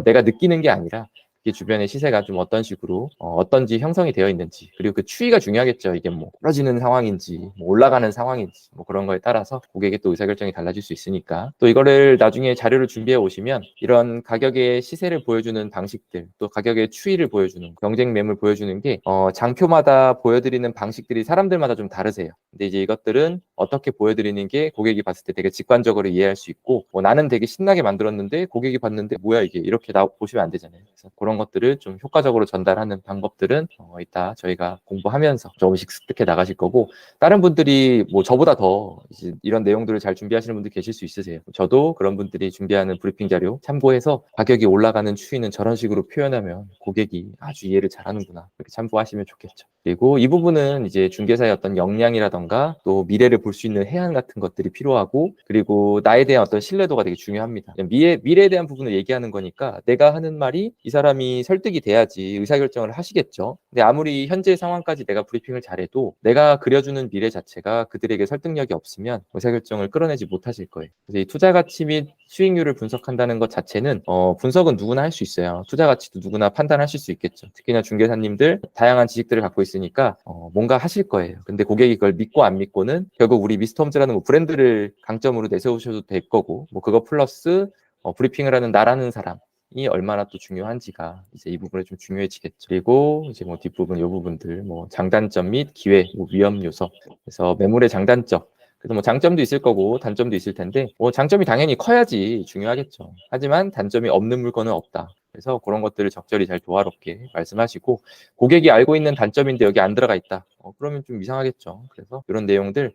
내가 느끼는 게 아니라 이게 주변의 시세가 좀 어떤 식으로 어떤지 형성이 되어 있는지 그리고 그 추이가 중요하겠죠. 이게 뭐 떨어지는 상황인지 뭐 올라가는 상황인지 뭐 그런 거에 따라서 고객의 또 의사결정이 달라질 수 있으니까 또 이거를 나중에 자료를 준비해 오시면 이런 가격의 시세를 보여주는 방식들 또 가격의 추이를 보여주는 경쟁 매물 보여주는 게 장표마다 보여드리는 방식들이 사람들마다 좀 다르세요. 근데 이제 이것들은 어떻게 보여드리는 게 고객이 봤을 때 되게 직관적으로 이해할 수 있고 나는 되게 신나게 만들었는데 고객이 봤는데 뭐야 이게 이렇게 보시면 안 되잖아요. 그래서 그런 것들을 좀 효과적으로 전달하는 방법들은 이따 저희가 공부하면서 조금씩 습득해 나가실 거고 다른 분들이 뭐 저보다 더 이제 이런 내용들을 잘 준비하시는 분들 계실 수 있으세요. 저도 그런 분들이 준비하는 브리핑 자료 참고해서 가격이 올라가는 추이는 저런 식으로 표현하면 고객이 아주 이해를 잘하는구나 이렇게 참고하시면 좋겠죠. 그리고 이 부분은 이제 중개사의 어떤 역량이라던가 또 미래를 볼 수 있는 해안 같은 것들이 필요하고, 그리고 나에 대한 어떤 신뢰도가 되게 중요합니다. 미래에 대한 부분을 얘기하는 거니까 내가 하는 말이 이 사람이 설득이 돼야지 의사결정을 하시겠죠. 근데 아무리 현재 상황까지 내가 브리핑을 잘해도 내가 그려주는 미래 자체가 그들에게 설득력이 없으면 의사결정을 끌어내지 못하실 거예요. 그래서 이 투자 가치 및 수익률을 분석한다는 것 자체는 분석은 누구나 할 수 있어요. 투자 가치도 누구나 판단하실 수 있겠죠. 특히나 중개사님들 다양한 지식들을 갖고 있으니까 뭔가 하실 거예요. 근데 고객이 그걸 믿고 안 믿고는 결국 우리 미스터 홈즈라는 브랜드를 강점으로 내세우셔도 될 거고, 뭐 그거 플러스 브리핑을 하는 나라는 사람이 얼마나 또 중요한지가 이제 이 부분에 좀 중요해지겠죠. 그리고 이제 뭐 뒷부분, 요 부분들, 뭐 장단점 및 기회, 뭐 위험 요소. 그래서 매물의 장단점. 그래서 뭐 장점도 있을 거고 단점도 있을 텐데, 뭐 장점이 당연히 커야지 중요하겠죠. 하지만 단점이 없는 물건은 없다. 그래서 그런 것들을 적절히 잘 조화롭게 말씀하시고, 고객이 알고 있는 단점인데 여기 안 들어가 있다. 그러면 좀 이상하겠죠. 그래서 이런 내용들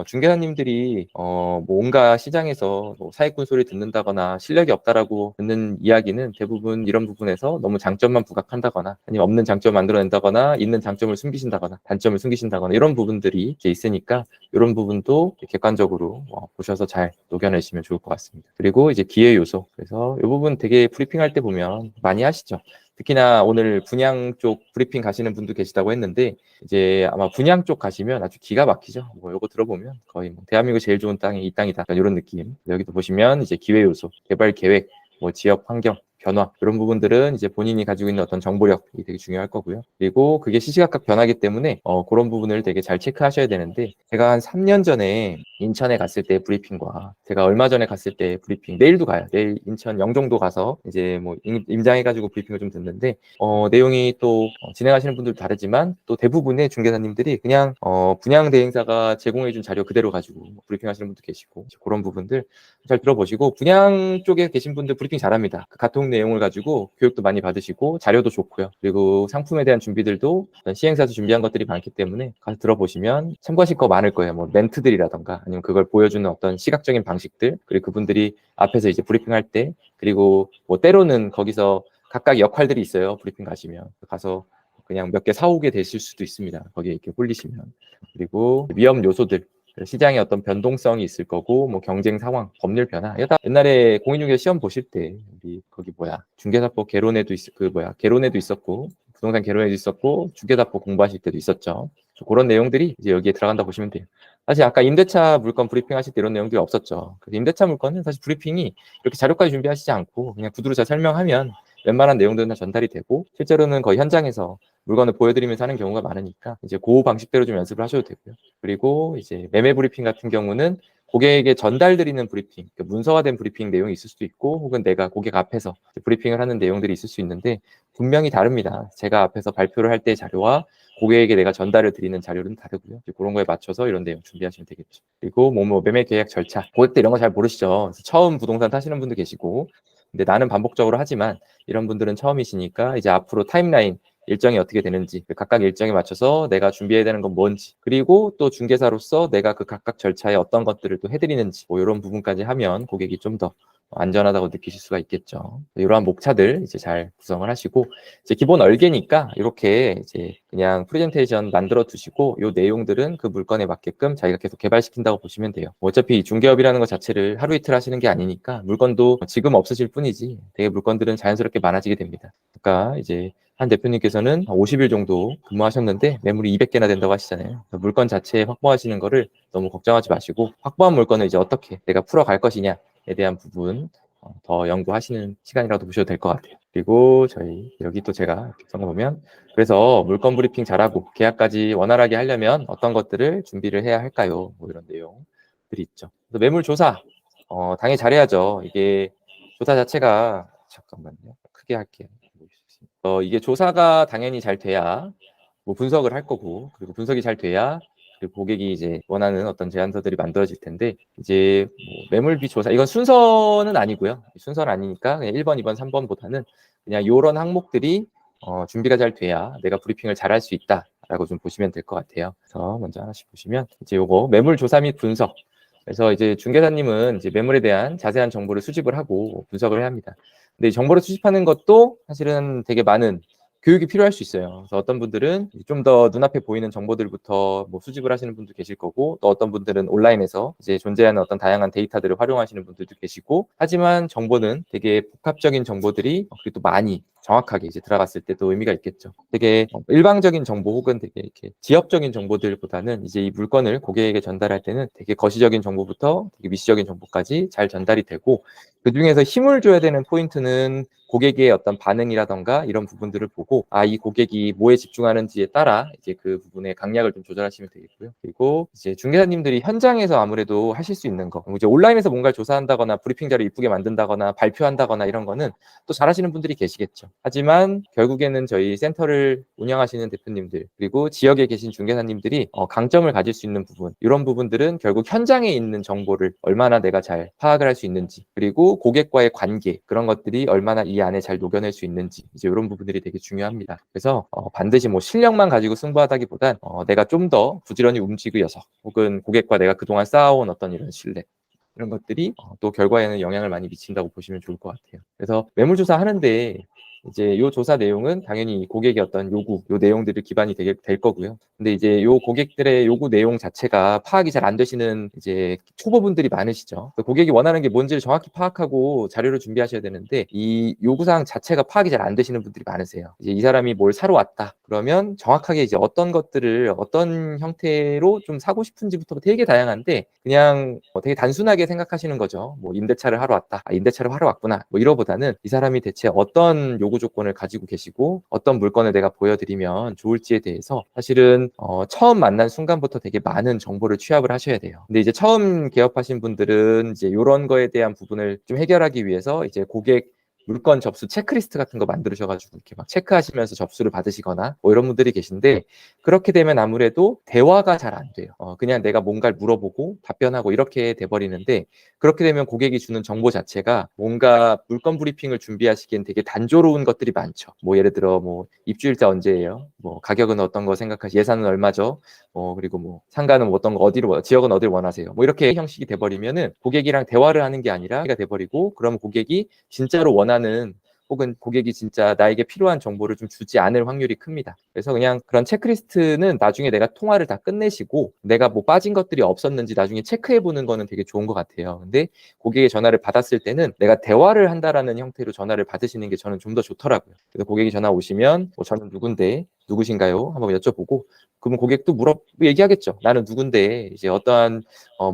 중개사님들이 뭔가 시장에서 뭐 사기꾼 소리 듣는다거나 실력이 없다라고 듣는 이야기는 대부분 이런 부분에서 너무 장점만 부각한다거나, 아니면 없는 장점을 만들어낸다거나, 있는 장점을 숨기신다거나, 단점을 숨기신다거나, 이런 부분들이 이제 있으니까 이런 부분도 객관적으로 보셔서 잘 녹여내시면 좋을 것 같습니다. 그리고 이제 기회 요소. 그래서 이 부분 되게 브리핑할 때 보면 많이 하시죠. 특히나 오늘 분양 쪽 브리핑 가시는 분도 계시다고 했는데, 이제 아마 분양 쪽 가시면 아주 기가 막히죠. 뭐 요거 들어보면 거의 뭐 대한민국 제일 좋은 땅이 이 땅이다, 이런 느낌. 여기도 보시면 이제 기회 요소, 개발 계획, 뭐 지역 환경 변화, 이런 부분들은 이제 본인이 가지고 있는 어떤 정보력이 되게 중요할 거고요. 그리고 그게 시시각각 변하기 때문에 그런 부분을 되게 잘 체크하셔야 되는데, 제가 한 3년 전에 인천에 갔을 때 브리핑과 제가 얼마 전에 갔을 때 브리핑, 내일도 가요. 내일 인천 영종도 가서 이제 뭐 임장해가지고 브리핑을 좀 듣는데, 내용이 또 진행하시는 분들도 다르지만 또 대부분의 중개사님들이 그냥 분양 대행사가 제공해준 자료 그대로 가지고 브리핑하시는 분도 계시고, 그런 부분들 잘 들어보시고, 분양 쪽에 계신 분들 브리핑 잘합니다. 그 가통 내용을 가지고 교육도 많이 받으시고 자료도 좋고요. 그리고 상품에 대한 준비들도 시행사에서 준비한 것들이 많기 때문에 가서 들어보시면 참고하실 거 많을 거예요. 뭐 멘트들이라던가, 아니면 그걸 보여주는 어떤 시각적인 방식들, 그리고 그분들이 앞에서 이제 브리핑할 때, 그리고 뭐 때로는 거기서 각각 역할들이 있어요. 브리핑 가시면 가서 그냥 몇 개 사오게 되실 수도 있습니다. 거기에 이렇게 홀리시면. 그리고 위험 요소들, 시장에 어떤 변동성이 있을 거고, 뭐 경쟁 상황, 법률 변화. 옛날에 공인중개 시험 보실 때 우리 거기 중개사법 개론에도 개론에도 있었고, 부동산 개론에도 있었고, 중개사법 공부하실 때도 있었죠. 그런 내용들이 이제 여기에 들어간다 보시면 돼요. 사실 아까 임대차 물건 브리핑 하실 때 이런 내용들이 없었죠. 그래서 임대차 물건은 사실 브리핑이 이렇게 자료까지 준비하시지 않고 그냥 구두로 잘 설명하면 웬만한 내용들은 다 전달이 되고, 실제로는 거의 현장에서 물건을 보여드리면서 하는 경우가 많으니까 이제 그 방식대로 좀 연습을 하셔도 되고요. 그리고 이제 매매 브리핑 같은 경우는 고객에게 전달드리는 브리핑, 그러니까 문서화된 브리핑 내용이 있을 수도 있고, 혹은 내가 고객 앞에서 브리핑을 하는 내용들이 있을 수 있는데 분명히 다릅니다. 제가 앞에서 발표를 할 때 자료와 고객에게 내가 전달을 드리는 자료는 다르고요. 그런 거에 맞춰서 이런 내용 준비하시면 되겠죠. 그리고 뭐 매매 계약 절차, 고객들 이런 거 잘 모르시죠. 처음 부동산 타시는 분도 계시고, 근데 나는 반복적으로 하지만 이런 분들은 처음이시니까 이제 앞으로 타임라인 일정이 어떻게 되는지, 각각 일정에 맞춰서 내가 준비해야 되는 건 뭔지, 그리고 또 중개사로서 내가 그 각각 절차에 어떤 것들을 또 해드리는지, 뭐 이런 부분까지 하면 고객이 좀 더 안전하다고 느끼실 수가 있겠죠. 이러한 목차들 이제 잘 구성을 하시고, 이제 기본 얼개니까 이렇게 이제 그냥 프레젠테이션 만들어 두시고, 요 내용들은 그 물건에 맞게끔 자기가 계속 개발시킨다고 보시면 돼요. 어차피 중개업이라는 것 자체를 하루 이틀 하시는 게 아니니까 물건도 지금 없으실 뿐이지 되게 물건들은 자연스럽게 많아지게 됩니다. 그러니까 이제 한 대표님께서는 50일 정도 근무하셨는데 매물이 200개나 된다고 하시잖아요. 물건 자체 확보하시는 거를 너무 걱정하지 마시고, 확보한 물건을 이제 어떻게 내가 풀어갈 것이냐에 대한 부분 더 연구하시는 시간이라도 보셔도 될 것 같아요. 그리고 저희 여기 또 제가 써보면, 그래서 물건 브리핑 잘하고 계약까지 원활하게 하려면 어떤 것들을 준비를 해야 할까요? 뭐 이런 내용들이 있죠. 그래서 매물 조사 당연히 잘해야죠. 이게 조사 자체가, 잠깐만요, 크게 할게요. 이게 조사가 당연히 잘 돼야 뭐 분석을 할 거고, 그리고 분석이 잘 돼야 그리고 고객이 이제 원하는 어떤 제안서들이 만들어질 텐데, 이제 뭐 매물비 조사, 이건 순서는 아니고요. 순서는 아니니까 그냥 1번, 2번, 3번보다는 그냥 이런 항목들이 준비가 잘 돼야 내가 브리핑을 잘 할 수 있다라고 좀 보시면 될 것 같아요. 그래서 먼저 하나씩 보시면, 이제 요거 매물 조사 및 분석. 그래서 이제 중개사님은 이제 매물에 대한 자세한 정보를 수집을 하고 분석을 해야 합니다. 근데 이 정보를 수집하는 것도 사실은 되게 많은 교육이 필요할 수 있어요. 그래서 어떤 분들은 좀 더 눈앞에 보이는 정보들부터 뭐 수집을 하시는 분도 계실 거고, 또 어떤 분들은 온라인에서 이제 존재하는 어떤 다양한 데이터들을 활용하시는 분들도 계시고, 하지만 정보는 되게 복합적인 정보들이 그리고 또 많이 정확하게 이제 들어갔을 때도 의미가 있겠죠. 되게 일방적인 정보 혹은 되게 이렇게 지역적인 정보들보다는 이제 이 물건을 고객에게 전달할 때는 되게 거시적인 정보부터 되게 미시적인 정보까지 잘 전달이 되고, 그 중에서 힘을 줘야 되는 포인트는 고객의 어떤 반응이라던가 이런 부분들을 보고, 이 고객이 뭐에 집중하는지에 따라 이제 그 부분의 강약을 좀 조절하시면 되겠고요. 그리고 이제 중개사님들이 현장에서 아무래도 하실 수 있는 거, 이제 온라인에서 뭔가를 조사한다거나 브리핑 자료 이쁘게 만든다거나 발표한다거나 이런 거는 또 잘하시는 분들이 계시겠죠. 하지만 결국에는 저희 센터를 운영하시는 대표님들, 그리고 지역에 계신 중개사님들이 강점을 가질 수 있는 부분, 이런 부분들은 결국 현장에 있는 정보를 얼마나 내가 잘 파악을 할 수 있는지, 그리고 고객과의 관계, 그런 것들이 얼마나 이 안에 잘 녹여낼 수 있는지, 이제 이런 부분들이 되게 중요합니다. 그래서 반드시 뭐 실력만 가지고 승부하다기보단 내가 좀 더 부지런히 움직여서, 혹은 고객과 내가 그동안 쌓아온 어떤 이런 신뢰, 이런 것들이 또 결과에는 영향을 많이 미친다고 보시면 좋을 것 같아요. 그래서 매물조사 하는데 이제 요 조사 내용은 당연히 고객의 어떤 요구, 요 내용들이 기반이 될 거고요. 근데 이제 요 고객들의 요구 내용 자체가 파악이 잘 안 되시는 이제 초보분들이 많으시죠. 고객이 원하는 게 뭔지를 정확히 파악하고 자료를 준비하셔야 되는데, 이 요구사항 자체가 파악이 잘 안 되시는 분들이 많으세요. 이제 이 사람이 뭘 사러 왔다 그러면 정확하게 이제 어떤 것들을 어떤 형태로 좀 사고 싶은지부터 되게 다양한데, 그냥 되게 단순하게 생각하시는 거죠. 뭐 임대차를 하러 왔다, 임대차를 하러 왔구나, 뭐 이러보다는 이 사람이 대체 어떤 요구 조건을 가지고 계시고 어떤 물건을 내가 보여드리면 좋을지에 대해서 사실은 처음 만난 순간부터 되게 많은 정보를 취합을 하셔야 돼요. 근데 이제 처음 개업하신 분들은 이제 이런 거에 대한 부분을 좀 해결하기 위해서 이제 고객 물건 접수 체크리스트 같은 거 만들으셔가지고 이렇게 막 체크하시면서 접수를 받으시거나 뭐 이런 분들이 계신데, 그렇게 되면 아무래도 대화가 잘 안 돼요. 그냥 내가 뭔가를 물어보고 답변하고 이렇게 돼버리는데, 그렇게 되면 고객이 주는 정보 자체가 뭔가 물건 브리핑을 준비하시기엔 되게 단조로운 것들이 많죠. 뭐 예를 들어 뭐 입주일자 언제예요? 뭐 가격은 어떤 거 생각하시? 예산은 얼마죠? 그리고 뭐 상가는 어떤 거 지역은 어디를 원하세요? 뭐 이렇게 형식이 돼버리면은 고객이랑 대화를 하는 게 아니라 가 돼버리고, 그러면 고객이 진짜로 원하는, 혹은 고객이 진짜 나에게 필요한 정보를 좀 주지 않을 확률이 큽니다. 그래서 그냥 그런 체크리스트는 나중에 내가 통화를 다 끝내시고 내가 뭐 빠진 것들이 없었는지 나중에 체크해 보는 거는 되게 좋은 것 같아요. 근데 고객의 전화를 받았을 때는 내가 대화를 한다라는 형태로 전화를 받으시는 게 저는 좀 더 좋더라고요. 그래서 고객이 전화 오시면 저는 누군데 누구신가요? 한번 여쭤보고, 그러면 고객도 얘기하겠죠. 나는 누군데 이제 어떠한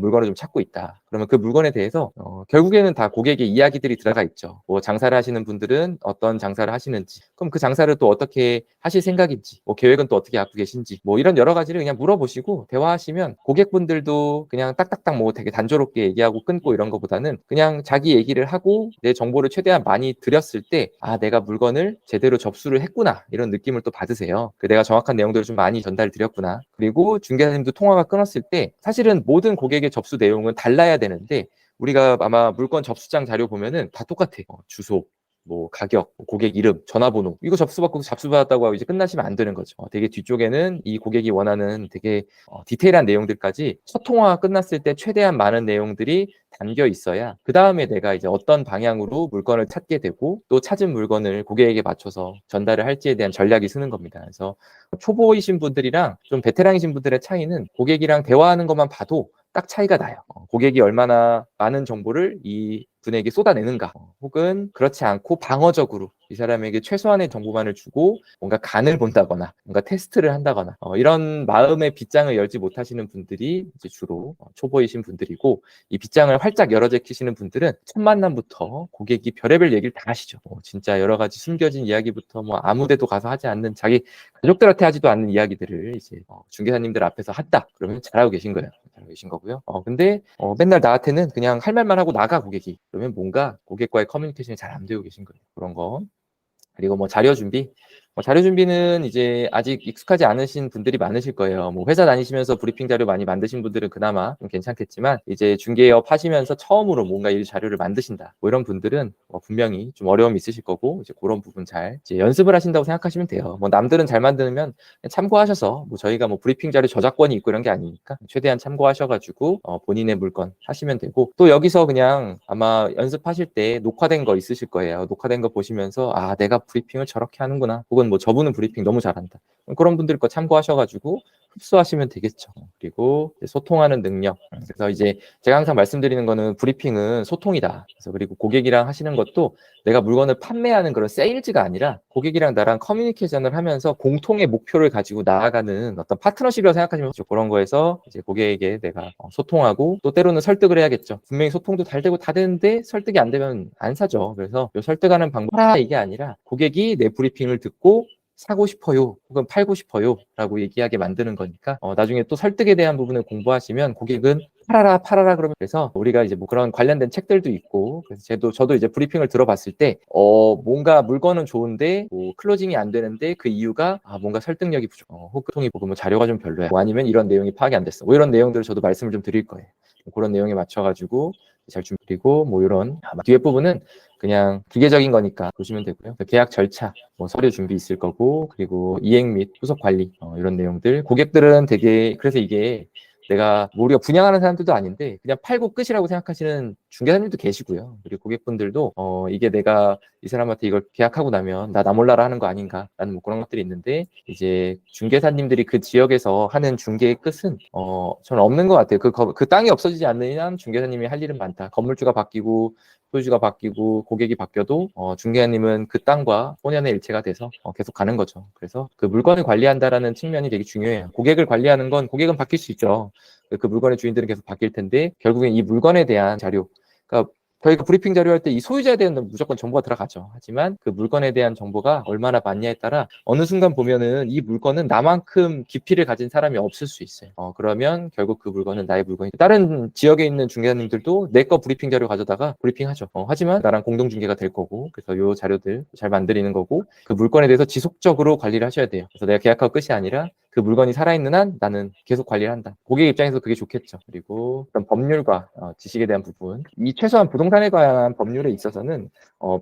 물건을 좀 찾고 있다. 그러면 그 물건에 대해서 결국에는 다 고객의 이야기들이 들어가 있죠. 뭐 장사를 하시는 분들은 어떤 장사를 하시는지, 그럼 그 장사를 또 어떻게 하실 생각인지, 뭐 계획은 또 어떻게 갖고 계신지, 뭐 이런 여러 가지를 그냥 물어보시고 대화하시면 고객분들도 그냥 딱딱딱 뭐 되게 단조롭게 얘기하고 끊고 이런 것보다는 그냥 자기 얘기를 하고 내 정보를 최대한 많이 드렸을 때, 내가 물건을 제대로 접수를 했구나, 이런 느낌을 또 받으세요. 내가 정확한 내용들을 좀 많이 전달드렸구나. 그리고 중개사님도 통화가 끊었을 때 사실은 모든 고객의 접수 내용은 달라야 되는데, 우리가 아마 물건 접수장 자료 보면은 다 똑같아. 주소, 뭐 가격, 고객 이름, 전화번호, 이거 접수받고 접수받았다고 하고 이제 끝나시면 안 되는 거죠. 되게 뒤쪽에는 이 고객이 원하는 되게 디테일한 내용들까지 첫 통화가 끝났을 때 최대한 많은 내용들이 담겨 있어야 그 다음에 내가 이제 어떤 방향으로 물건을 찾게 되고, 또 찾은 물건을 고객에게 맞춰서 전달을 할지에 대한 전략이 쓰는 겁니다. 그래서 초보이신 분들이랑 좀 베테랑이신 분들의 차이는 고객이랑 대화하는 것만 봐도 딱 차이가 나요. 고객이 얼마나 많은 정보를 이 분에게 쏟아내는가, 혹은 그렇지 않고 방어적으로 이 사람에게 최소한의 정보만을 주고 뭔가 간을 본다거나 뭔가 테스트를 한다거나 이런 마음의 빗장을 열지 못하시는 분들이 이제 주로 초보이신 분들이고, 이 빗장을 활짝 열어 제끼시는 분들은 첫 만남부터 고객이 별의별 얘기를 다 하시죠. 진짜 여러 가지 숨겨진 이야기부터 뭐 아무데도 가서 하지 않는, 자기 가족들한테 하지도 않는 이야기들을 이제 중개사님들 앞에서 한다 그러면 잘하고 계신 거예요. 잘하고 계신 거고요. 근데 맨날 나한테는 그냥 할 말만 하고 나가 고객이, 그러면 뭔가 고객과의 커뮤니케이션이 잘 안 되고 계신 거예요. 그런 거. 그리고 뭐 자료 준비, 자료 준비는 이제 아직 익숙하지 않으신 분들이 많으실 거예요. 뭐 회사 다니시면서 브리핑 자료 많이 만드신 분들은 그나마 좀 괜찮겠지만, 이제 중개업 하시면서 처음으로 뭔가 이 자료를 만드신다, 뭐 이런 분들은 분명히 좀 어려움이 있으실 거고, 이제 그런 부분 잘 이제 연습을 하신다고 생각하시면 돼요. 뭐 남들은 잘 만드면 참고하셔서, 뭐 저희가 뭐 브리핑 자료 저작권이 있고 이런 게 아니니까 최대한 참고하셔가지고 본인의 물건 하시면 되고, 또 여기서 그냥 아마 연습하실 때 녹화된 거 있으실 거예요. 녹화된 거 보시면서 내가 브리핑을 저렇게 하는구나, 혹은 또는 뭐 저분은 브리핑 너무 잘한다. 그런 분들 거 참고하셔가지고 흡수하시면 되겠죠. 그리고 소통하는 능력. 그래서 이제 제가 항상 말씀드리는 거는 브리핑은 소통이다. 그래서 그리고 고객이랑 하시는 것도 내가 물건을 판매하는 그런 세일즈가 아니라 고객이랑 나랑 커뮤니케이션을 하면서 공통의 목표를 가지고 나아가는 어떤 파트너십이라고 생각하시면 좋죠. 그런 거에서 이제 고객에게 내가 소통하고 또 때로는 설득을 해야겠죠. 분명히 소통도 잘 되고 다 되는데 설득이 안 되면 안 사죠. 그래서 요 설득하는 방법 이게 아니라 고객이 내 브리핑을 듣고 사고 싶어요 혹은 팔고 싶어요 라고 얘기하게 만드는 거니까 나중에 또 설득에 대한 부분을 공부하시면 고객은 팔아라 그러면 그래서 우리가 이제 뭐 그런 관련된 책들도 있고 그래서 저도 이제 브리핑을 들어봤을 때 뭔가 물건은 좋은데 뭐 클로징이 안 되는데 그 이유가 뭔가 설득력이 부족 혹은 뭐 자료가 좀 별로야 뭐 아니면 이런 내용이 파악이 안 됐어 뭐 이런 내용들을 저도 말씀을 좀 드릴 거예요. 그런 내용에 맞춰가지고 잘 준비하고 뭐 이런 뒤에 부분은 그냥 기계적인 거니까 보시면 되고요. 계약 절차, 뭐 서류 준비 있을 거고 그리고 이행 및 후속 관리 이런 내용들 고객들은 되게 그래서 이게 내가 뭐 우리가 분양하는 사람들도 아닌데 그냥 팔고 끝이라고 생각하시는 중개사님도 계시고요. 그리고 고객분들도 이게 내가 이 사람한테 이걸 계약하고 나면 나 몰라라 하는 거 아닌가라는 뭐 그런 것들이 있는데 이제 중개사님들이 그 지역에서 하는 중개의 끝은 저는 없는 것 같아요. 그 땅이 없어지지 않는 한 중개사님이 할 일은 많다. 건물주가 바뀌고 소유주가 바뀌고 고객이 바뀌어도 중개사님은 그 땅과 혼연의 일체가 돼서 계속 가는 거죠. 그래서 그 물건을 관리한다라는 측면이 되게 중요해요. 고객을 관리하는 건 고객은 바뀔 수 있죠. 그 물건의 주인들은 계속 바뀔 텐데 결국엔 이 물건에 대한 자료, 그러니까 저희가 브리핑 자료할 때 이 소유자에 대한 무조건 정보가 들어가죠. 하지만 그 물건에 대한 정보가 얼마나 많냐에 따라 어느 순간 보면은 이 물건은 나만큼 깊이를 가진 사람이 없을 수 있어요. 그러면 결국 그 물건은 나의 물건이 다른 지역에 있는 중개사님들도 내 거 브리핑 자료 가져다가 브리핑하죠. 하지만 나랑 공동 중개가 될 거고 그래서 요 자료들 잘 만드리는 거고 그 물건에 대해서 지속적으로 관리를 하셔야 돼요. 그래서 내가 계약하고 끝이 아니라 그 물건이 살아있는 한 나는 계속 관리를 한다. 고객 입장에서 그게 좋겠죠. 그리고 어떤 법률과 지식에 대한 부분 이 최소한 부동산에 관한 법률에 있어서는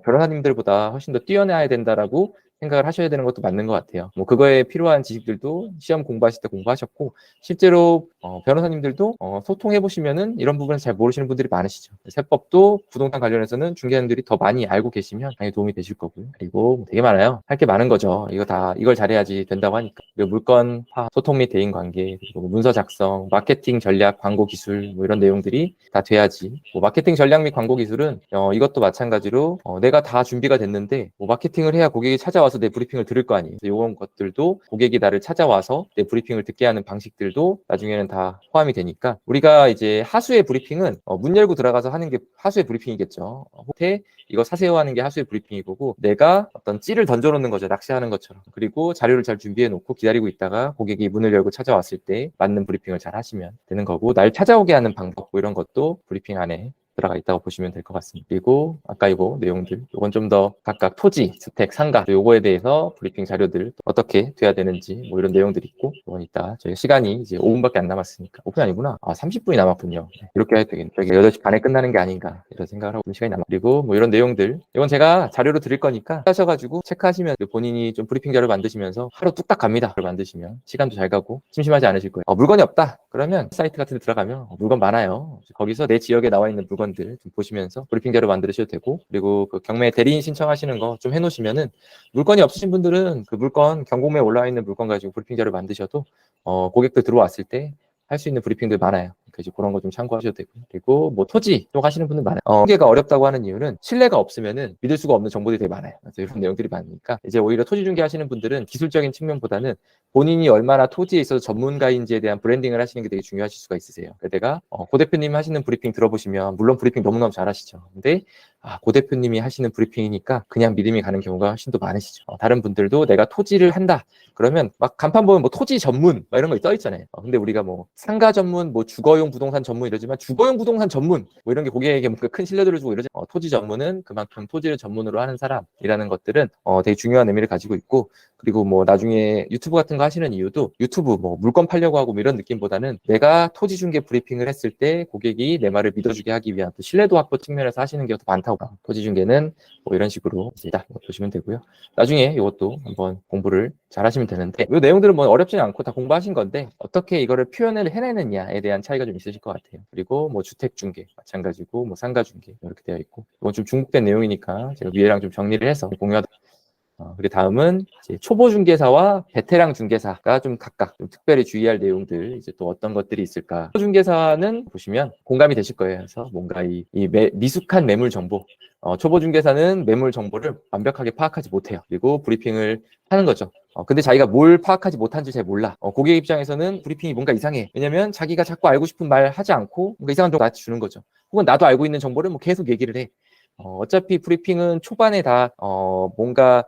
변호사님들보다 훨씬 더 뛰어나야 된다라고 생각을 하셔야 되는 것도 맞는 것 같아요. 뭐 그거에 필요한 지식들도 시험 공부하실 때 공부하셨고 실제로 변호사님들도 소통해 보시면은 이런 부분을 잘 모르시는 분들이 많으시죠. 세법도 부동산 관련해서는 중개사님들이 더 많이 알고 계시면 당연히 도움이 되실 거고요. 그리고 되게 많아요. 할 게 많은 거죠. 이걸 잘해야지 된다고 하니까 물건 파, 소통 및 대인 관계, 그리고 문서 작성, 마케팅 전략, 광고 기술 뭐 이런 내용들이 다 돼야지. 뭐 마케팅 전략 및 광고 기술은 이것도 마찬가지로 내가 다 준비가 됐는데 뭐 마케팅을 해야 고객이 찾아와서 내 브리핑을 들을 거 아니에요. 이런 것들도 고객이 나를 찾아와서 내 브리핑을 듣게 하는 방식들도 나중에는 다 포함이 되니까 우리가 이제 하수의 브리핑은 문 열고 들어가서 하는 게 하수의 브리핑이겠죠. 호텔 이거 사세요 하는 게 하수의 브리핑일 거고 내가 어떤 찌를 던져놓는 거죠. 낚시하는 것처럼. 그리고 자료를 잘 준비해 놓고 기다리고 있다가 고객이 문을 열고 찾아왔을 때 맞는 브리핑을 잘 하시면 되는 거고 날 찾아오게 하는 방법 뭐 이런 것도 브리핑 안에 들어가 있다고 보시면 될 것 같습니다. 그리고 아까 이거 내용들 이건 좀 더 각각 토지, 스택, 상가 요거에 대해서 브리핑 자료들 어떻게 돼야 되는지 뭐 이런 내용들이 있고 이건 이따 저희 시간이 이제 5분밖에 안 남았으니까 5분 아니구나 30분이 남았군요. 이렇게 해도 되겠네. 저기 8시 반에 끝나는 게 아닌가 이런 생각을 하고 시간이 남았 그리고 뭐 이런 내용들 이건 제가 자료로 드릴 거니까 하셔가지고 체크하시면 본인이 좀 브리핑 자료 만드시면서 하루 뚝딱 갑니다. 만드시면 시간도 잘 가고 심심하지 않으실 거예요. 물건이 없다 그러면 사이트 같은 데 들어가면 물건 많아요. 거기서 내 지역에 나와 있는 물건들 좀 보시면서 브리핑 자료 만드셔도 되고 그리고 그 경매 대리인 신청하시는 거 좀 해놓으시면은 물건이 없으신 분들은 그 물건 경공매에 올라와 있는 물건 가지고 브리핑 자료 만드셔도 고객들 들어왔을 때 할 수 있는 브리핑들 많아요. 그래서 그런 거 좀 참고하셔도 되고요. 그리고 뭐 토지 쪽 하시는 분들 많아요. 통계가 어렵다고 하는 이유는 신뢰가 없으면은 믿을 수가 없는 정보들이 되게 많아요. 그래서 이런 내용들이 많으니까 이제 오히려 토지 중개 하시는 분들은 기술적인 측면보다는 본인이 얼마나 토지에 있어서 전문가인지에 대한 브랜딩을 하시는 게 되게 중요하실 수가 있으세요. 내가 고 대표님 하시는 브리핑 들어보시면 물론 브리핑 너무너무 잘하시죠. 근데 고 대표님이 하시는 브리핑이니까 그냥 믿음이 가는 경우가 훨씬 더 많으시죠. 다른 분들도 내가 토지를 한다. 그러면 막 간판 보면 뭐 토지 전문 막 이런 거 써 있잖아요. 근데 우리가 뭐 상가 전문, 뭐 주거용 부동산 전문 이러지만 주거용 부동산 전문 뭐 이런 게 고객에게 큰 신뢰도를 주고 이러지. 토지 전문은 그만큼 토지를 전문으로 하는 사람이라는 것들은 되게 중요한 의미를 가지고 있고 그리고 뭐 나중에 유튜브 같은 거 하시는 이유도 유튜브 뭐 물건 팔려고 하고 뭐 이런 느낌보다는 내가 토지 중개 브리핑을 했을 때 고객이 내 말을 믿어주게 하기 위한 또 신뢰도 확보 측면에서 하시는 게 더 많다고. 토지 중개는 뭐 이런 식으로 딱 보시면 되고요. 나중에 이것도 한번 공부를 잘 하시면 되는데 이 내용들은 뭐 어렵지는 않고 다 공부하신 건데 어떻게 이거를 표현을 해내느냐에 대한 차이가 좀 있으실 것 같아요. 그리고 뭐 주택 중개 마찬가지고 뭐 상가 중개 이렇게 되어 있고 이건 좀 중복된 내용이니까 제가 위에랑 좀 정리를 해서 공유하도록 그리고 다음은 이제 초보 중개사와 베테랑 중개사가 좀 각각 좀 특별히 주의할 내용들, 이제 또 어떤 것들이 있을까. 초보 중개사는 보시면 공감이 되실 거예요. 그래서 뭔가 미숙한 매물 정보, 초보 중개사는 매물 정보를 완벽하게 파악하지 못해요. 그리고 브리핑을 하는 거죠. 근데 자기가 뭘 파악하지 못한지 잘 몰라. 고객 입장에서는 브리핑이 뭔가 이상해. 왜냐면 자기가 자꾸 알고 싶은 말 하지 않고 뭔가 이상한 정보 나한테 주는 거죠. 혹은 나도 알고 있는 정보를 뭐 계속 얘기를 해. 어차피 브리핑은 초반에 다 뭔가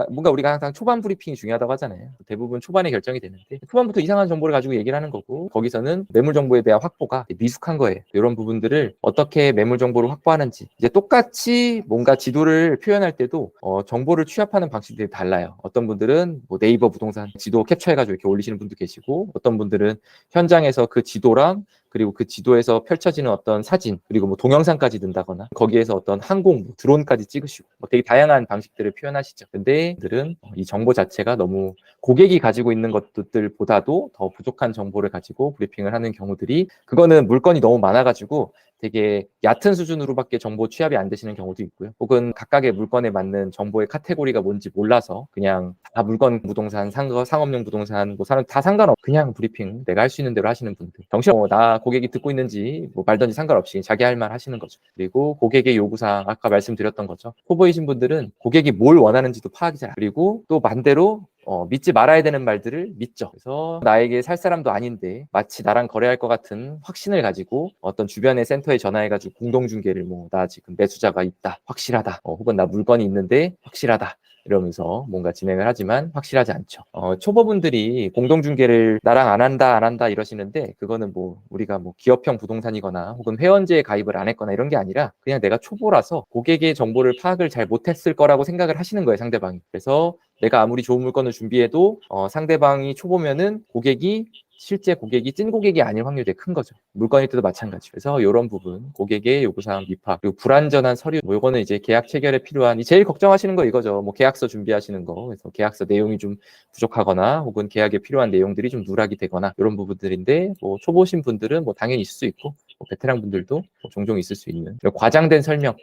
뭔가 우리가 항상 초반 브리핑이 중요하다고 하잖아요. 대부분 초반에 결정이 되는데 초반부터 이상한 정보를 가지고 얘기를 하는 거고, 거기서는 매물 정보에 대한 확보가 미숙한 거예요. 이런 부분들을 어떻게 매물 정보를 확보하는지, 이제 똑같이 뭔가 지도를 표현할 때도 정보를 취합하는 방식들이 달라요. 어떤 분들은 뭐 네이버 부동산 지도 캡처해가지고 이렇게 올리시는 분도 계시고, 어떤 분들은 현장에서 그 지도랑 그리고 그 지도에서 펼쳐지는 어떤 사진, 그리고 뭐 동영상까지 넣는다거나 거기에서 어떤 항공, 드론까지 찍으시고 되게 다양한 방식들을 표현하시죠. 근데 그들은 이 정보 자체가 너무 고객이 가지고 있는 것들보다도 더 부족한 정보를 가지고 브리핑을 하는 경우들이, 그거는 물건이 너무 많아가지고 되게 얕은 수준으로밖에 정보 취합이 안 되시는 경우도 있고요. 혹은 각각의 물건에 맞는 정보의 카테고리가 뭔지 몰라서 그냥 다 물건 부동산, 상업용 부동산, 뭐 다 상관없, 그냥 브리핑 내가 할 수 있는 대로 하시는 분들. 정신 나 고객이 듣고 있는지 뭐 말든지 상관없이 자기 할 말 하시는 거죠. 그리고 고객의 요구사항, 아까 말씀드렸던 거죠. 초보이신 분들은 고객이 뭘 원하는지도 파악이 잘, 그리고 또 반대로 믿지 말아야 되는 말들을 믿죠. 그래서 나에게 살 사람도 아닌데 마치 나랑 거래할 것 같은 확신을 가지고 어떤 주변의 센터에 전화해가지고 공동중개를 나 지금 매수자가 있다, 확실하다, 혹은 나 물건이 있는데 확실하다, 이러면서 뭔가 진행을 하지만 확실하지 않죠. 초보분들이 공동중개를 나랑 안 한다 이러시는데, 그거는 뭐 우리가 뭐 기업형 부동산이거나 혹은 회원제에 가입을 안 했거나 이런 게 아니라 그냥 내가 초보라서 고객의 정보를 파악을 잘 못했을 거라고 생각을 하시는 거예요, 상대방이. 그래서 내가 아무리 좋은 물건을 준비해도 상대방이 초보면은 실제 고객이 찐 고객이 아닐 확률이 되게 큰 거죠. 물건일 때도 마찬가지. 그래서 이런 부분, 고객의 요구사항 미파, 그리고 불완전한 서류, 뭐 요거는 이제 계약 체결에 필요한, 제일 걱정하시는 거 이거죠. 뭐 계약서 준비하시는 거. 그래서 계약서 내용이 좀 부족하거나 혹은 계약에 필요한 내용들이 좀 누락이 되거나 이런 부분들인데, 뭐 초보신 분들은 뭐 당연히 있을 수 있고, 뭐 베테랑 분들도 뭐 종종 있을 수 있는 과장된 설명.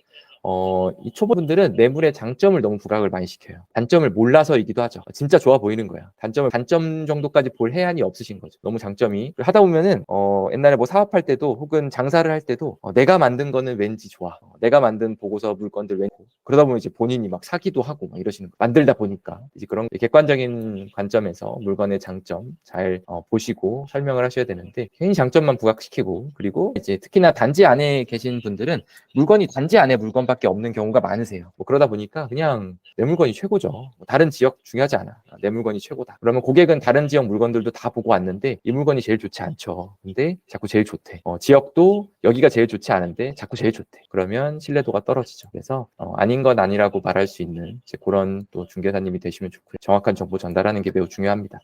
이 초보분들은 매물의 장점을 너무 부각을 많이 시켜요. 단점을 몰라서이기도 하죠. 진짜 좋아 보이는 거야. 단점 정도까지 볼 해안이 없으신 거죠. 너무 장점이. 하다 보면은 옛날에 뭐 사업할 때도 혹은 장사를 할 때도 내가 만든 거는 왠지 좋아. 내가 만든 보고서 물건들 왠지, 그러다 보면 이제 본인이 막 사기도 하고 막 이러시는 거. 만들다 보니까 이제 그런 객관적인 관점에서 물건의 장점 잘 보시고 설명을 하셔야 되는데, 괜히 장점만 부각시키고, 그리고 이제 특히나 단지 안에 계신 분들은 물건이 단지 안에 물건밖에 없는 경우가 많으세요. 뭐 그러다 보니까 그냥 내 물건이 최고죠. 뭐 다른 지역 중요하지 않아. 내 물건이 최고다. 그러면 고객은 다른 지역 물건들도 다 보고 왔는데 이 물건이 제일 좋지 않죠. 근데 자꾸 제일 좋대. 지역도 여기가 제일 좋지 않은데 자꾸 제일 좋대. 그러면 신뢰도가 떨어지죠. 그래서 아닌 건 아니라고 말할 수 있는 이제 그런 또 중개사님이 되시면 좋고요. 정확한 정보 전달하는 게 매우 중요합니다.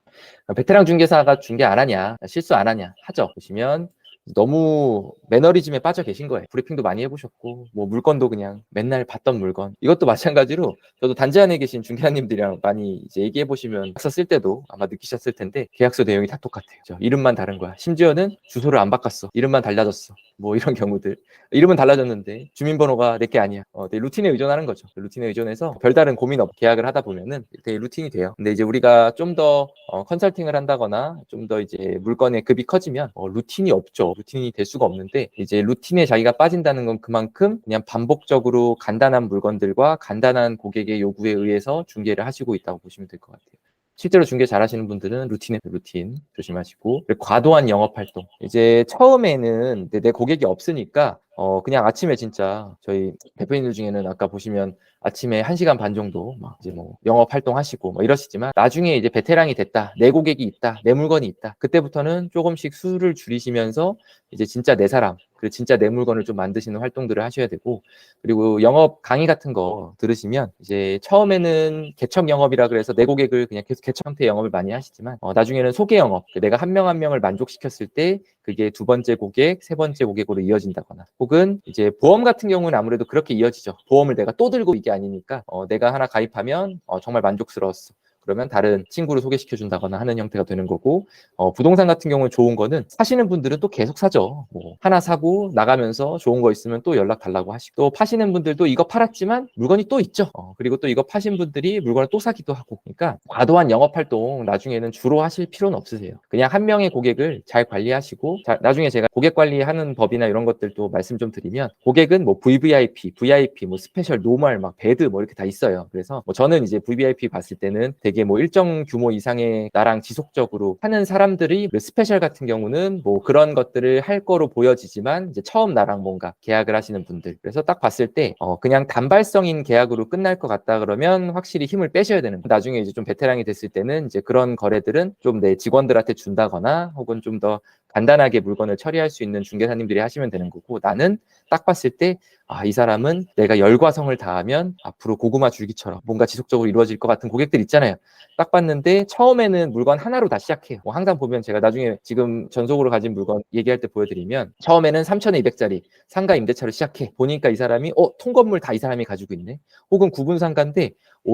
베테랑 중개사가 중개 안 하냐, 실수 안 하냐 하죠. 보시면 너무 매너리즘에 빠져 계신 거예요. 브리핑도 많이 해보셨고, 뭐 물건도 그냥 맨날 봤던 물건. 이것도 마찬가지로 저도 단지 안에 계신 중개사님들이랑 많이 이제 얘기해 보시면 계약서 쓸 때도 아마 느끼셨을 텐데, 계약서 내용이 다 똑같아요. 이름만 다른 거야. 심지어는 주소를 안 바꿨어. 이름만 달라졌어. 뭐 이런 경우들. 이름은 달라졌는데 주민번호가 내게 아니야. 되게 루틴에 의존하는 거죠. 루틴에 의존해서 별다른 고민 없이 계약을 하다 보면은 되게 루틴이 돼요. 근데 이제 우리가 좀 더 컨설팅을 한다거나 좀 더 이제 물건의 급이 커지면 루틴이 없죠. 루틴이 될 수가 없는데, 이제 루틴에 자기가 빠진다는 건 그만큼 그냥 반복적으로 간단한 물건들과 간단한 고객의 요구에 의해서 중개를 하시고 있다고 보시면 될 것 같아요. 실제로 중개 잘하시는 분들은 루틴 조심하시고, 그리고 과도한 영업 활동. 이제 처음에는 내 고객이 없으니까 그냥 아침에 진짜 저희 대표님들 중에는 아까 보시면 아침에 1시간 반 정도 막 이제 뭐 영업 활동하시고 뭐 이러시지만, 나중에 이제 베테랑이 됐다, 내 고객이 있다, 내 물건이 있다, 그때부터는 조금씩 수를 줄이시면서 이제 진짜 내 사람, 그리고 진짜 내 물건을 좀 만드시는 활동들을 하셔야 되고, 그리고 영업 강의 같은 거 들으시면 이제 처음에는 개척 영업이라 그래서 내 고객을 그냥 계속 개척 형태의 영업을 많이 하시지만, 나중에는 소개 영업, 내가 한 명 한 명을 만족시켰을 때 그게 두 번째 고객, 세 번째 고객으로 이어진다거나, 혹은 이제 보험 같은 경우는 아무래도 그렇게 이어지죠. 보험을 내가 또 들고 이게 아니니까 내가 하나 가입하면 정말 만족스러웠어. 그러면 다른 친구를 소개시켜 준다거나 하는 형태가 되는 거고, 부동산 같은 경우는 좋은 거는 사시는 분들은 또 계속 사죠. 뭐 하나 사고 나가면서 좋은 거 있으면 또 연락 달라고 하시고, 또 파시는 분들도 이거 팔았지만 물건이 또 있죠. 그리고 또 이거 파신 분들이 물건을 또 사기도 하고. 그러니까 과도한 영업 활동 나중에는 주로 하실 필요는 없으세요. 그냥 한 명의 고객을 잘 관리하시고, 나중에 제가 고객 관리하는 법이나 이런 것들도 말씀 좀 드리면, 고객은 뭐 VVIP, VIP, 뭐 스페셜, 노멀, 막 배드 뭐 이렇게 다 있어요. 그래서 뭐 저는 이제 VVIP 봤을 때는 되게 뭐 일정 규모 이상의 나랑 지속적으로 하는 사람들이, 스페셜 같은 경우는 뭐 그런 것들을 할 거로 보여지지만 이제 처음 나랑 뭔가 계약을 하시는 분들, 그래서 딱 봤을 때 그냥 단발성인 계약으로 끝날 것 같다 그러면 확실히 힘을 빼셔야 되는 거예요. 나중에 이제 좀 베테랑이 됐을 때는 이제 그런 거래들은 좀 내 직원들한테 준다거나 혹은 좀 더 간단하게 물건을 처리할 수 있는 중개사님들이 하시면 되는 거고, 나는 딱 봤을 때 이 사람은 내가 열과 성을 다하면 앞으로 고구마 줄기처럼 뭔가 지속적으로 이루어질 것 같은 고객들 있잖아요. 딱 봤는데 처음에는 물건 하나로 다 시작해요. 뭐 항상 보면 제가 나중에 지금 전속으로 가진 물건 얘기할 때 보여드리면, 처음에는 3,200짜리 상가 임대차로 시작해. 보니까 이 사람이 통건물 다 이 사람이 가지고 있네. 혹은 구분 상가인데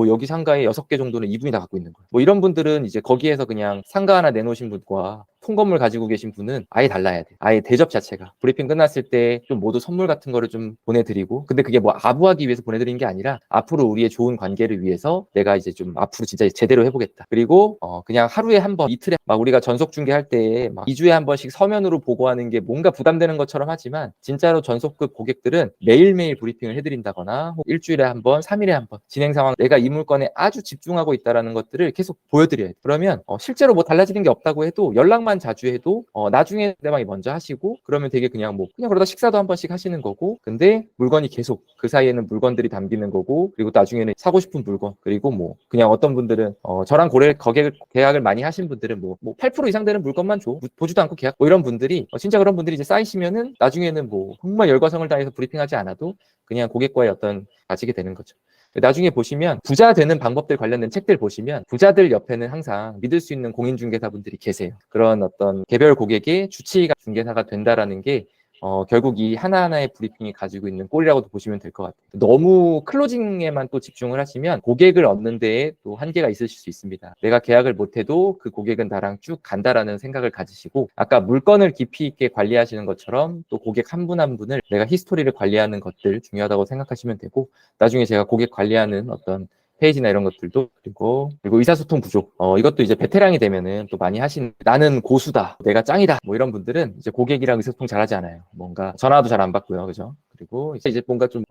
여기 상가에 6개 정도는 이분이 다 갖고 있는 거예요. 뭐 이런 분들은 이제 거기에서 그냥 상가 하나 내놓으신 분과 통건물 가지고 계신 분은 아예 달라야 돼. 아예 대접 자체가. 브리핑 끝났을 때 좀 모두 선물 같은 거를 좀 보내드리고, 근데 그게 뭐 아부하기 위해서 보내드린 게 아니라 앞으로 우리의 좋은 관계를 위해서 내가 이제 좀 앞으로 진짜 제대로 해보겠다. 그리고 그냥 하루에 한 번, 이틀에 막 우리가 전속 중개할 때 막 2주에 한 번씩 서면으로 보고하는 게 뭔가 부담되는 것처럼 하지만, 진짜로 전속급 고객들은 매일매일 브리핑을 해드린다거나 일주일에 한 번, 3일에 한 번 진행 상황, 내가 이 물건에 아주 집중하고 있다라는 것들을 계속 보여드려야 돼. 그러면 실제로 뭐 달라지는 게 없다고 해도 연락만 자주 해도 나중에 상대방이 먼저 하시고, 그러면 되게 그냥 그러다 식사도 한 번씩 하시는 거고, 근데 물건이 계속 그 사이에는 물건들이 담기는 거고, 그리고 나중에는 사고 싶은 물건, 그리고 뭐 그냥 어떤 분들은 저랑 계약을 많이 하신 분들은 뭐 8% 이상 되는 물건만 줘, 보지도 않고 계약, 뭐 이런 분들이 진짜 그런 분들이 이제 쌓이시면은 나중에는 뭐 정말 열과성을 다해서 브리핑하지 않아도 그냥 고객과의 어떤 가지게 되는 거죠. 나중에 보시면 부자 되는 방법들 관련된 책들 보시면, 부자들 옆에는 항상 믿을 수 있는 공인중개사분들이 계세요. 그런 어떤 개별 고객의 주치의가 중개사가 된다라는 게 결국 이 하나하나의 브리핑이 가지고 있는 꼴이라고도 보시면 될 것 같아요. 너무 클로징에만 또 집중을 하시면 고객을 얻는 데에 또 한계가 있으실 수 있습니다. 내가 계약을 못해도 그 고객은 나랑 쭉 간다라는 생각을 가지시고, 아까 물건을 깊이 있게 관리하시는 것처럼 또 고객 한 분 한 분을 내가 히스토리를 관리하는 것들 중요하다고 생각하시면 되고, 나중에 제가 고객 관리하는 어떤 페이지나 이런 것들도, 그리고 의사소통 부족, 이것도 이제 베테랑이 되면은 또 많이 하시는, 나는 고수다, 내가 짱이다, 뭐 이런 분들은 이제 고객이랑 의사소통 잘하지 않아요. 뭔가 전화도 잘 안 받고요, 그죠? 그리고 이제 뭔가 좀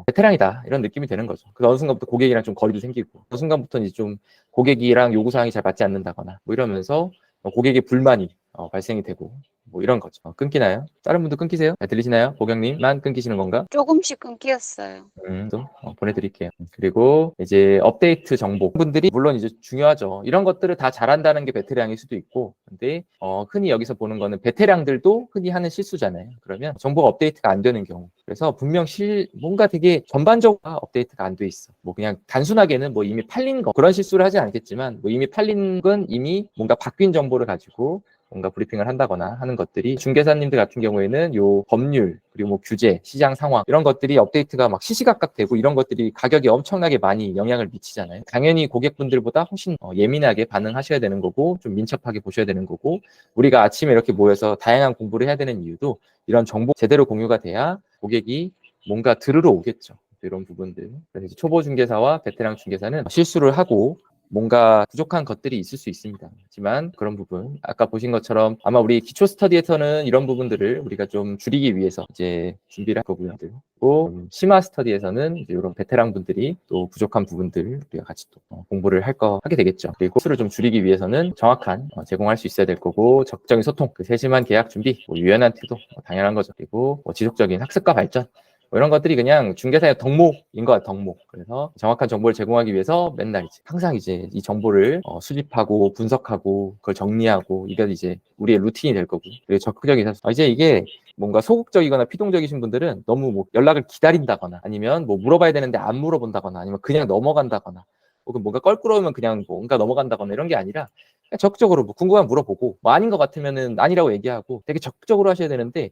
베테랑이다 이런 느낌이 되는 거죠. 그 어느 순간부터 고객이랑 좀 거리도 생기고, 그 순간부터는 이제 좀 고객이랑 요구사항이 잘 맞지 않는다거나 뭐 이러면서 고객의 불만이 발생이 되고, 뭐 이런 거죠. 끊기나요? 다른 분도 끊기세요? 들리시나요? 보경님만 끊기시는 건가? 조금씩 끊기었어요. 또 보내드릴게요. 그리고 이제 업데이트 정보 분들이 물론 이제 중요하죠. 이런 것들을 다 잘한다는 게 베테랑일 수도 있고, 근데 흔히 여기서 보는 거는 베테랑들도 흔히 하는 실수잖아요. 그러면 정보가 업데이트가 안 되는 경우, 그래서 분명 뭔가 되게 전반적으로 업데이트가 안 돼 있어. 뭐 그냥 단순하게는 뭐 이미 팔린 거, 그런 실수를 하지 않겠지만, 뭐 이미 팔린 건 이미 뭔가 바뀐 정보를 가지고 뭔가 브리핑을 한다거나 하는 것들이, 중개사님들 같은 경우에는 요 법률, 그리고 뭐 규제, 시장 상황, 이런 것들이 업데이트가 막 시시각각 되고, 이런 것들이 가격에 엄청나게 많이 영향을 미치잖아요. 당연히 고객분들보다 훨씬 예민하게 반응하셔야 되는 거고, 좀 민첩하게 보셔야 되는 거고, 우리가 아침에 이렇게 모여서 다양한 공부를 해야 되는 이유도 이런 정보 제대로 공유가 돼야 고객이 뭔가 들으러 오겠죠. 이런 부분들. 그래서 이제 초보 중개사와 베테랑 중개사는 실수를 하고 뭔가 부족한 것들이 있을 수 있습니다. 하지만 그런 부분, 아까 보신 것처럼 아마 우리 기초 스터디에서는 이런 부분들을 우리가 좀 줄이기 위해서 이제 준비를 할 거고요. 그리고 심화 스터디에서는 이제 이런 베테랑 분들이 또 부족한 부분들 우리가 같이 또 공부를 하게 되겠죠. 그리고 수를 좀 줄이기 위해서는 정확한 제공할 수 있어야 될 거고, 적극적인 소통, 그 세심한 계약 준비, 유연한 태도, 당연한 거죠. 그리고 지속적인 학습과 발전, 이런 것들이 그냥 중개사의 덕목인 것 같아요, 덕목. 그래서 정확한 정보를 제공하기 위해서 맨날 항상 이제 이 정보를 수집하고 분석하고 그걸 정리하고, 이게 이제 우리의 루틴이 될 거고, 그리고 적극적인 이제 이게 뭔가 소극적이거나 피동적이신 분들은 너무 뭐 연락을 기다린다거나, 아니면 뭐 물어봐야 되는데 안 물어본다거나, 아니면 그냥 넘어간다거나, 혹은 뭔가 껄끄러우면 그냥 뭔가 넘어간다거나, 이런 게 아니라 적극적으로 뭐 궁금하면 물어보고 뭐 아닌 것 같으면은 아니라고 얘기하고 되게 적극적으로 하셔야 되는데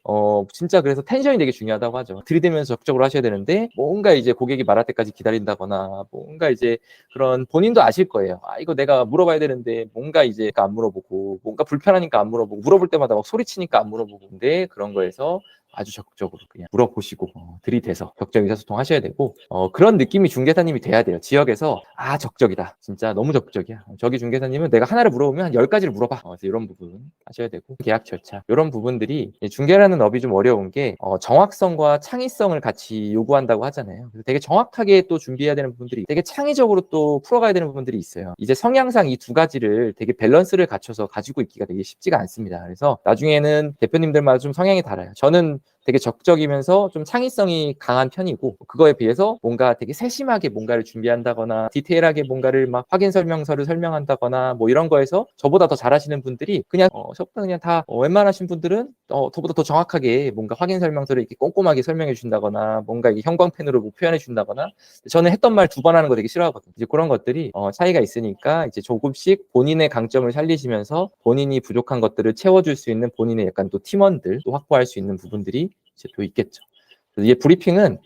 진짜 그래서 텐션이 되게 중요하다고 하죠. 들이대면서 적극적으로 하셔야 되는데 뭔가 이제 고객이 말할 때까지 기다린다거나 뭔가 이제 그런 본인도 아실 거예요. 아 이거 내가 물어봐야 되는데 뭔가 이제 안 물어보고 뭔가 불편하니까 안 물어보고 물어볼 때마다 막 소리치니까 안 물어보고 근데 그런 거에서 아주 적극적으로 그냥 물어보시고 들이대서 적극적 의사소통 하셔야 되고 그런 느낌이 중개사님이 돼야 돼요. 지역에서 아 적극적이다. 진짜 너무 적극적이야. 저기 중개사님은 내가 하나를 물어보면 한 10가지를 물어봐. 그래서 이런 부분 하셔야 되고 계약 절차 이런 부분들이 중개라는 업이 좀 어려운 게 정확성과 창의성을 같이 요구한다고 하잖아요. 그래서 되게 정확하게 또 준비해야 되는 부분들이 되게 창의적으로 또 풀어가야 되는 부분들이 있어요. 이제 성향상 이 두 가지를 되게 밸런스를 갖춰서 가지고 있기가 되게 쉽지가 않습니다. 그래서 나중에는 대표님들마다 좀 성향이 달라요. 저는 되게 적극적이면서 좀 창의성이 강한 편이고 그거에 비해서 뭔가 되게 세심하게 뭔가를 준비한다거나 디테일하게 뭔가를 막 확인 설명서를 설명한다거나 뭐 이런 거에서 저보다 더 잘하시는 분들이 그냥 저보다 그냥 다 웬만하신 분들은 저보다 더 정확하게 뭔가 확인 설명서를 이렇게 꼼꼼하게 설명해 준다거나 뭔가 이게 형광펜으로 뭐 표현해 준다거나 저는 했던 말 2번 하는 거 되게 싫어하거든요. 이제 그런 것들이 차이가 있으니까 이제 조금씩 본인의 강점을 살리시면서 본인이 부족한 것들을 채워줄 수 있는 본인의 약간 또 팀원들 또 확보할 수 있는 부분들이 이제 또 있겠죠. 이게 브리핑은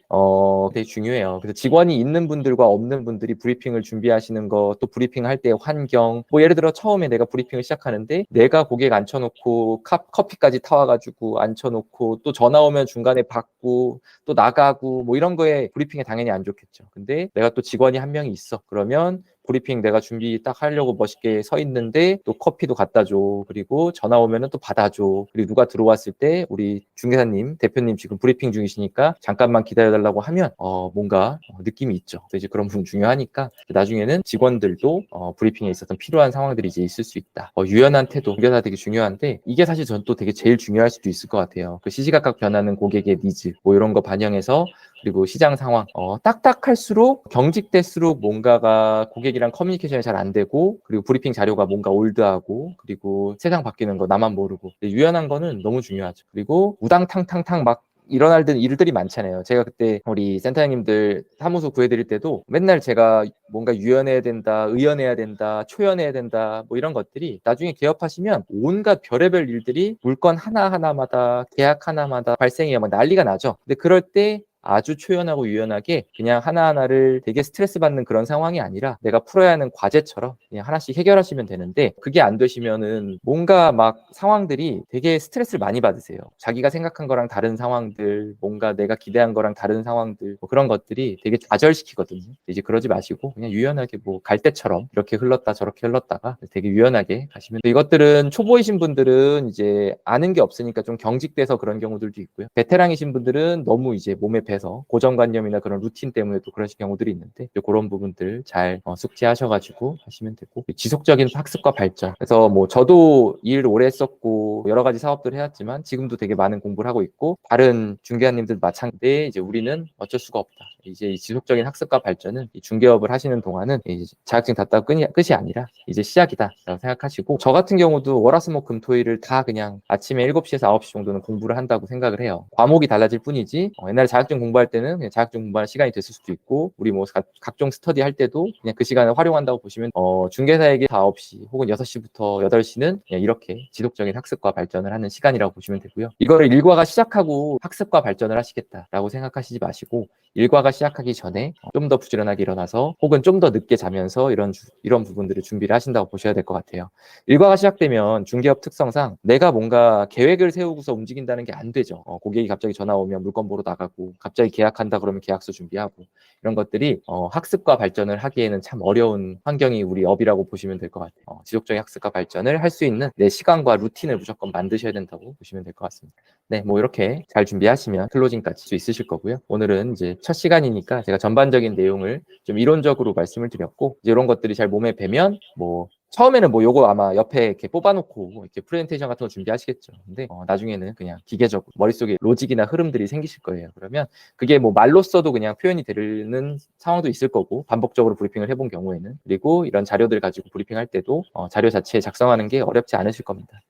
되게 중요해요. 그래서 직원이 있는 분들과 없는 분들이 브리핑을 준비하시는 거, 또 브리핑 할 때의 환경, 뭐 예를 들어 처음에 내가 브리핑을 시작하는데 내가 고객 앉혀놓고 커피까지 타와가지고 앉혀놓고 또 전화 오면 중간에 받고 또 나가고 뭐 이런 거에 브리핑에 당연히 안 좋겠죠. 근데 내가 또 직원이 한 명이 있어. 그러면 브리핑 내가 준비 딱 하려고 멋있게 서 있는데 또 커피도 갖다 줘. 그리고 전화 오면은 또 받아줘. 그리고 누가 들어왔을 때 우리 중개사님, 대표님 지금 브리핑 중이시니까 잠깐만 기다려달라고 하면 뭔가 느낌이 있죠. 그래서 이제 그런 부분 중요하니까 나중에는 직원들도 브리핑에 있어서 필요한 상황들이 이제 있을 수 있다. 유연한 태도, 중개사 되게 중요한데 이게 사실 전 또 되게 제일 중요할 수도 있을 것 같아요. 그 시시각각 변하는 고객의 니즈 뭐 이런 거 반영해서 그리고 시장 상황 딱딱할수록 경직될수록 뭔가가 고객이랑 커뮤니케이션이 잘 안 되고 그리고 브리핑 자료가 뭔가 올드하고 그리고 세상 바뀌는 거 나만 모르고 유연한 거는 너무 중요하죠. 그리고 우당탕탕탕 막 일어날 일들이 많잖아요. 제가 그때 우리 센터장님들 사무소 구해드릴 때도 맨날 제가 뭔가 유연해야 된다, 의연해야 된다, 초연해야 된다 뭐 이런 것들이 나중에 개업하시면 온갖 별의별 일들이 물건 하나하나마다 계약 하나마다 발생해요. 막 난리가 나죠. 근데 그럴 때 아주 초연하고 유연하게 그냥 하나하나를 되게 스트레스 받는 그런 상황이 아니라 내가 풀어야 하는 과제처럼 그냥 하나씩 해결하시면 되는데 그게 안 되시면은 뭔가 막 상황들이 되게 스트레스를 많이 받으세요. 자기가 생각한 거랑 다른 상황들, 뭔가 내가 기대한 거랑 다른 상황들 뭐 그런 것들이 되게 좌절시키거든요. 이제 그러지 마시고 그냥 유연하게 뭐 갈대처럼 이렇게 흘렀다 저렇게 흘렀다가 되게 유연하게 가시면 이것들은 초보이신 분들은 이제 아는 게 없으니까 좀 경직돼서 그런 경우들도 있고요. 베테랑이신 분들은 너무 이제 몸에 배서 고정관념이나 그런 루틴 때문에 또 그러신 경우들이 있는데 그런 부분들 잘 숙지하셔가지고 하시면 되고 지속적인 학습과 발전. 그래서 뭐 저도 일 오래 했었고 여러 가지 사업들을 해왔지만 지금도 되게 많은 공부를 하고 있고 다른 중개사님들 마찬가지인데 이제 우리는 어쩔 수가 없다. 이제 이 지속적인 학습과 발전은 이 중개업을 하시는 동안은 이제 자격증 땄다고 끝이 아니라 이제 시작이다라고 생각하시고 저 같은 경우도 월화수목금토일을 다 그냥 아침에 7시에서 9시 정도는 공부를 한다고 생각을 해요. 과목이 달라질 뿐이지 옛날에 자격증 공부할 때는 그냥 자격증 공부하는 시간이 됐을 수도 있고 우리 뭐 각종 스터디 할 때도 그냥 그 시간을 활용한다고 보시면 중개사에게 9시 혹은 6시부터 8시는 그냥 이렇게 지속적인 학습과 발전을 하는 시간이라고 보시면 되고요. 이거를 일과가 시작하고 학습과 발전을 하시겠다라고 생각하시지 마시고 일과가 시작하기 전에 좀 더 부지런하게 일어나서 혹은 좀 더 늦게 자면서 이런 부분들을 준비를 하신다고 보셔야 될 것 같아요. 일과가 시작되면 중개업 특성상 내가 뭔가 계획을 세우고서 움직인다는 게 안 되죠. 고객이 갑자기 전화 오면 물건 보러 나가고 갑자기 계약한다 그러면 계약서 준비하고 이런 것들이 학습과 발전을 하기에는 참 어려운 환경이 우리 업이라고 보시면 될 것 같아요. 지속적인 학습과 발전을 할 수 있는 내 시간과 루틴을 무조건 만드셔야 된다고 보시면 될 것 같습니다. 네, 뭐 이렇게 잘 준비하시면 클로징까지 수 있으실 거고요. 오늘은 이제 첫 시간이니까 제가 전반적인 내용을 좀 이론적으로 말씀을 드렸고 이제 이런 것들이 잘 몸에 배면 뭐 처음에는 뭐 요거 아마 옆에 이렇게 뽑아놓고 이렇게 프레젠테이션 같은 거 준비하시겠죠. 근데 나중에는 그냥 기계적으로 머릿속에 로직이나 흐름들이 생기실 거예요. 그러면 그게 뭐 말로써도 그냥 표현이 되는 상황도 있을 거고 반복적으로 브리핑을 해본 경우에는 그리고 이런 자료들 가지고 브리핑할 때도 자료 자체에 작성하는 게 어렵지 않으실 겁니다.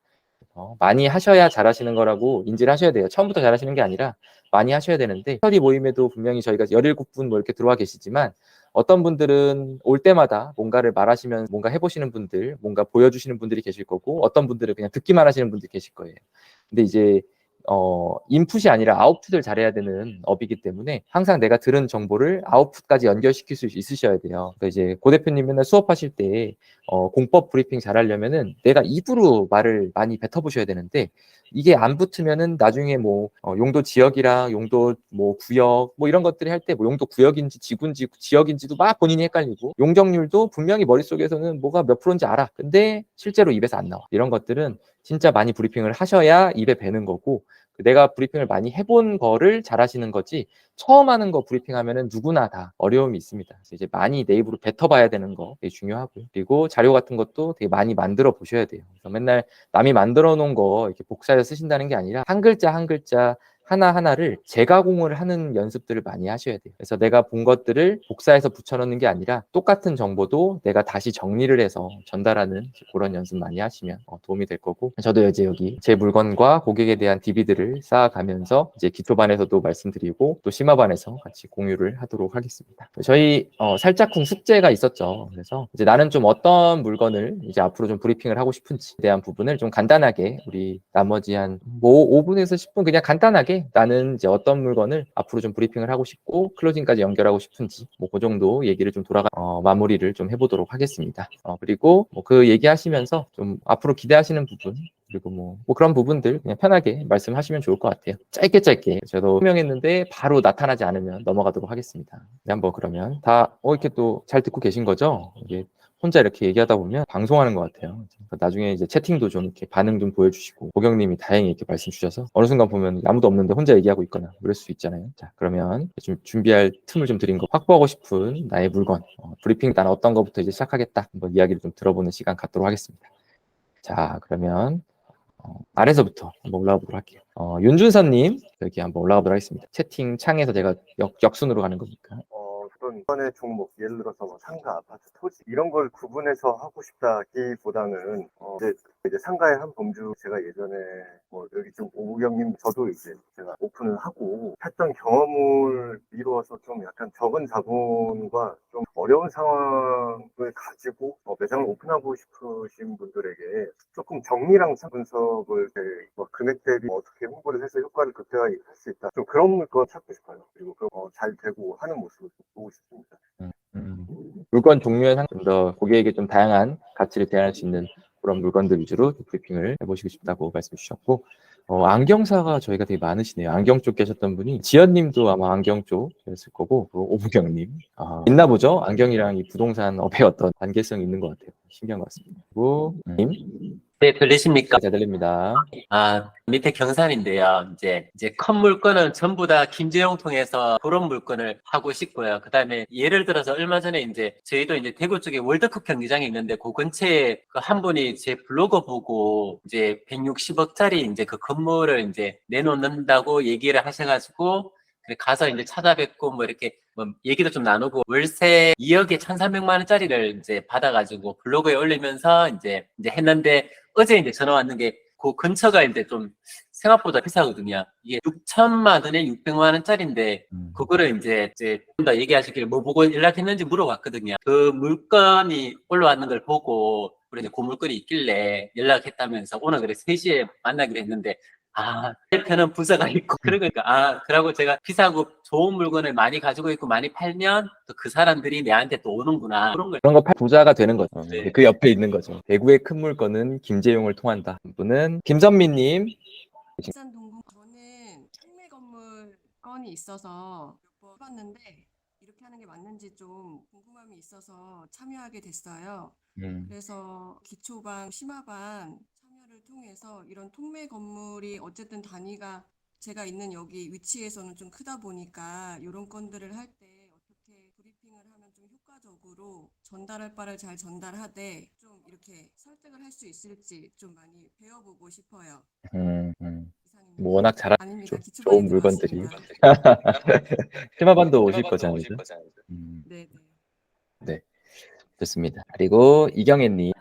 많이 하셔야 잘하시는 거라고 인지를 하셔야 돼요. 처음부터 잘하시는 게 아니라 많이 하셔야 되는데 스터디 모임에도 분명히 저희가 17분 뭐 이렇게 들어와 계시지만 어떤 분들은 올 때마다 뭔가를 말하시면 뭔가 해보시는 분들, 뭔가 보여주시는 분들이 계실 거고, 어떤 분들은 그냥 듣기만 하시는 분들이 계실 거예요. 근데 이제 인풋이 아니라 아웃풋을 잘해야 되는 업이기 때문에 항상 내가 들은 정보를 아웃풋까지 연결시킬 수 있으셔야 돼요. 그러니까 이제 고 대표님 맨날 수업하실 때 공법 브리핑 잘하려면은 내가 입으로 말을 많이 뱉어보셔야 되는데, 이게 안 붙으면은 나중에 뭐 용도 지역이랑 용도 뭐 구역 뭐 이런 것들이 할 때 뭐 용도 구역인지 지구인지 지역인지도 막 본인이 헷갈리고, 용적률도 분명히 머릿속에서는 뭐가 몇 프로인지 알아. 근데 실제로 입에서 안 나와. 이런 것들은 진짜 많이 브리핑을 하셔야 입에 배는 거고, 내가 브리핑을 많이 해본 거를 잘하시는 거지, 처음 하는 거 브리핑하면은 누구나 다 어려움이 있습니다. 그래서 이제 많이 내 입으로 뱉어봐야 되는 거 되게 중요하고요. 그리고 자료 같은 것도 되게 많이 만들어 보셔야 돼요. 그래서 맨날 남이 만들어 놓은 거 이렇게 복사해서 쓰신다는 게 아니라 한 글자 한 글자 하나하나를 재가공을 하는 연습들을 많이 하셔야 돼요. 그래서 내가 본 것들을 복사해서 붙여넣는 게 아니라 똑같은 정보도 내가 다시 정리를 해서 전달하는 그런 연습 많이 하시면 도움이 될 거고, 저도 이제 여기 제 물건과 고객에 대한 DB들을 쌓아가면서 이제 기초반에서도 말씀드리고 또 심화반에서 같이 공유를 하도록 하겠습니다. 저희 살짝쿵 숙제가 있었죠. 그래서 이제 나는 좀 어떤 물건을 이제 앞으로 좀 브리핑을 하고 싶은지에 대한 부분을 좀 간단하게 우리 나머지 한 뭐 5분에서 10분 그냥 간단하게 나는 이제 어떤 물건을 앞으로 좀 브리핑을 하고 싶고 클로징까지 연결하고 싶은지 뭐 그 정도 얘기를 좀 마무리를 좀 해보도록 하겠습니다. 그리고 뭐 그 얘기하시면서 좀 앞으로 기대하시는 부분, 그리고 뭐 그런 부분들 그냥 편하게 말씀하시면 좋을 것 같아요. 짧게 저도 설명했는데 바로 나타나지 않으면 넘어가도록 하겠습니다. 네, 한번 그러면 다 이렇게 또 잘 듣고 계신 거죠? 이게 혼자 이렇게 얘기하다 보면 방송하는 것 같아요. 나중에 이제 채팅도 좀 이렇게 반응 좀 보여주시고, 고객님이 다행히 이렇게 말씀 주셔서 어느 순간 보면 아무도 없는데 혼자 얘기하고 있거나 그럴 수 있잖아요. 자, 그러면 좀 준비할 틈을 좀 드린 거, 확보하고 싶은 나의 물건, 브리핑 난 어떤 거부터 이제 시작하겠다, 한번 이야기를 좀 들어보는 시간 갖도록 하겠습니다. 자, 그러면 아래서부터 한번 올라가 보도록 할게요. 윤준선님 여기 한번 올라가 보도록 하겠습니다. 채팅 창에서 제가 역순으로 가는 거니까. 어떤 이번의 종목, 예를 들어서 뭐 상가, 아파트, 토지 이런 걸 구분해서 하고 싶다기보다는 이제 상가의 한 범주, 제가 예전에 뭐 여기 지금 오부경님 저도 이제 제가 오픈을 하고 했던 경험을 이루어서 좀 약간 적은 자본과 좀 어려운 상황을 가지고 매장을 오픈하고 싶으신 분들에게 조금 정리랑 분석을 뭐 금액 대비 어떻게 홍보를 해서 효과를 극대화할 수 있다, 좀 그런 물건 찾고 싶어요. 그리고 잘 되고 하는 모습을 보고 싶습니다. 물건 종류에 좀 더 고객에게 좀 다양한 가치를 제안할 수 있는 그런 물건들 위주로 브리핑을 해보시고 싶다고 말씀 주셨고, 안경사가 저희가 되게 많으시네요. 안경 쪽 계셨던 분이 지연님도 아마 안경 쪽이었을 거고, 오부경님 있나 보죠. 안경이랑 이 부동산 업의 어떤 관계성이 있는 것 같아요. 신기한 것 같습니다. 그리고 님. 네, 들리십니까? 잘 들립니다. 밑에 경산인데요. 이제 큰 물건은 전부 다 김재용 통해서 그런 물건을 하고 싶고요. 그 다음에 예를 들어서 얼마 전에 이제 저희도 이제 대구 쪽에 월드컵 경기장이 있는데 그 근처에 그 한 분이 제 블로그 보고 이제 160억짜리 이제 그 건물을 이제 내놓는다고 얘기를 하셔가지고 가서 이제 찾아뵙고 뭐 이렇게 뭐 얘기도 좀 나누고, 월세 2억에 1,300만 원짜리를 이제 받아가지고 블로그에 올리면서 이제 했는데, 어제 이제 전화 왔는 게 그 근처가 이제 좀 생각보다 비싸거든요. 이게 6천만 원에 600만 원짜리인데 그거를 이제 좀 더 얘기하시길 뭐 보고 연락했는지 물어봤거든요. 그 물건이 올라왔는 걸 보고 우리 이제 그 물건이 있길래 연락했다면서 오늘 그래 3시에 만나기로 했는데, 대표는 부서가 있고 그러니까 그러고 제가 비싸고 좋은 물건을 많이 가지고 있고 많이 팔면 또 그 사람들이 내한테 또 오는구나, 그런 거 부자가 되는 거죠. 네. 그 옆에 있는 거죠. 대구의 큰 물건은 김재용을 통한다. 분은 김선미님. 부산 동구, 저는 판매 건물 건이 있어서 몇 번 해봤는데 이렇게 하는 게 맞는지 좀 궁금함이 있어서 참여하게 됐어요. 그래서 기초반, 심화반 참여를 통해서 이런 통매 건물이 어쨌든 단위가 제가 있는 여기 위치에서는 좀 크다 보니까 이런 건들을 할 때 어떻게 브리핑을 하면 좀 효과적으로 전달할 바를 잘 전달하되 좀 이렇게 설득을 할 수 있을지 좀 많이 배워보고 싶어요. 뭐 워낙 아닙니다. 좋은 물건들이. 심화반도 오실 거잖아요. 네, 좋습니다. 그리고 이경애님.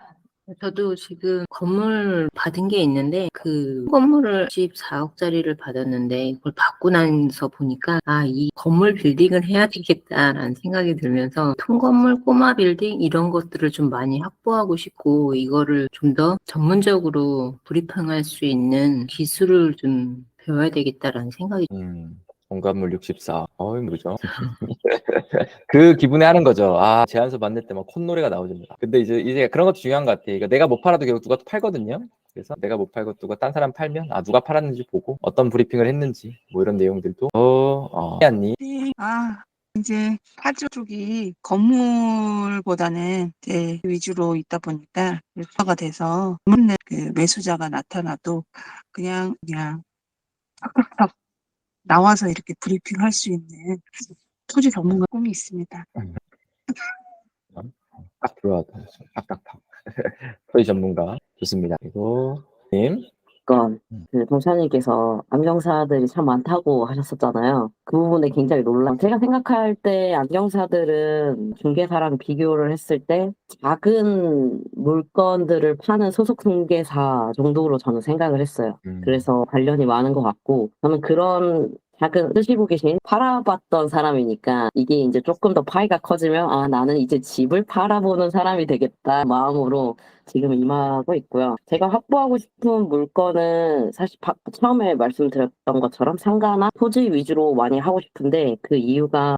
저도 지금 건물 받은 게 있는데 그 건물을 14억짜리를 받았는데 그걸 받고 나서 보니까 이 건물 빌딩을 해야 되겠다라는 생각이 들면서 통건물, 꼬마 빌딩 이런 것들을 좀 많이 확보하고 싶고 이거를 좀 더 전문적으로 브리핑할 수 있는 기술을 좀 배워야 되겠다라는 생각이 공간물 64. 뭐죠? 그 기분에 하는 거죠. 제안서 만들 때 막 콧노래가 나오집니다. 근데 이제 그런 것도 중요한 것 같아. 그러니까 내가 못 팔아도 결국 누가 또 팔거든요. 그래서 내가 못 팔고 누가 딴 사람 팔면 누가 팔았는지 보고 어떤 브리핑을 했는지 뭐 이런 내용들도 희안님. 이제 파주 쪽이 건물보다는 이제 위주로 있다 보니까 유가가 돼서 없는 그 매수자가 나타나도 그냥 탁탁탁 나와서 이렇게 브리핑할 수 있는 토지 전문가 꿈이 있습니다. 딱 들어와도 딱딱딱. 토지 전문가 좋습니다. 그리고 님. 그 동사님께서 안경사들이 참 많다고 하셨었잖아요. 그 부분에 굉장히 제가 생각할 때 안경사들은 중개사랑 비교를 했을 때 작은 물건들을 파는 소속 중개사 정도로 저는 생각을 했어요. 그래서 관련이 많은 것 같고 저는 그런 작은 쓰시고 계신 팔아봤던 사람이니까 이게 이제 조금 더 파이가 커지면 나는 이제 집을 팔아보는 사람이 되겠다 마음으로 지금 임하고 있고요. 제가 확보하고 싶은 물건은 사실 처음에 말씀드렸던 것처럼 상가나 토지 위주로 많이 하고 싶은데 그 이유가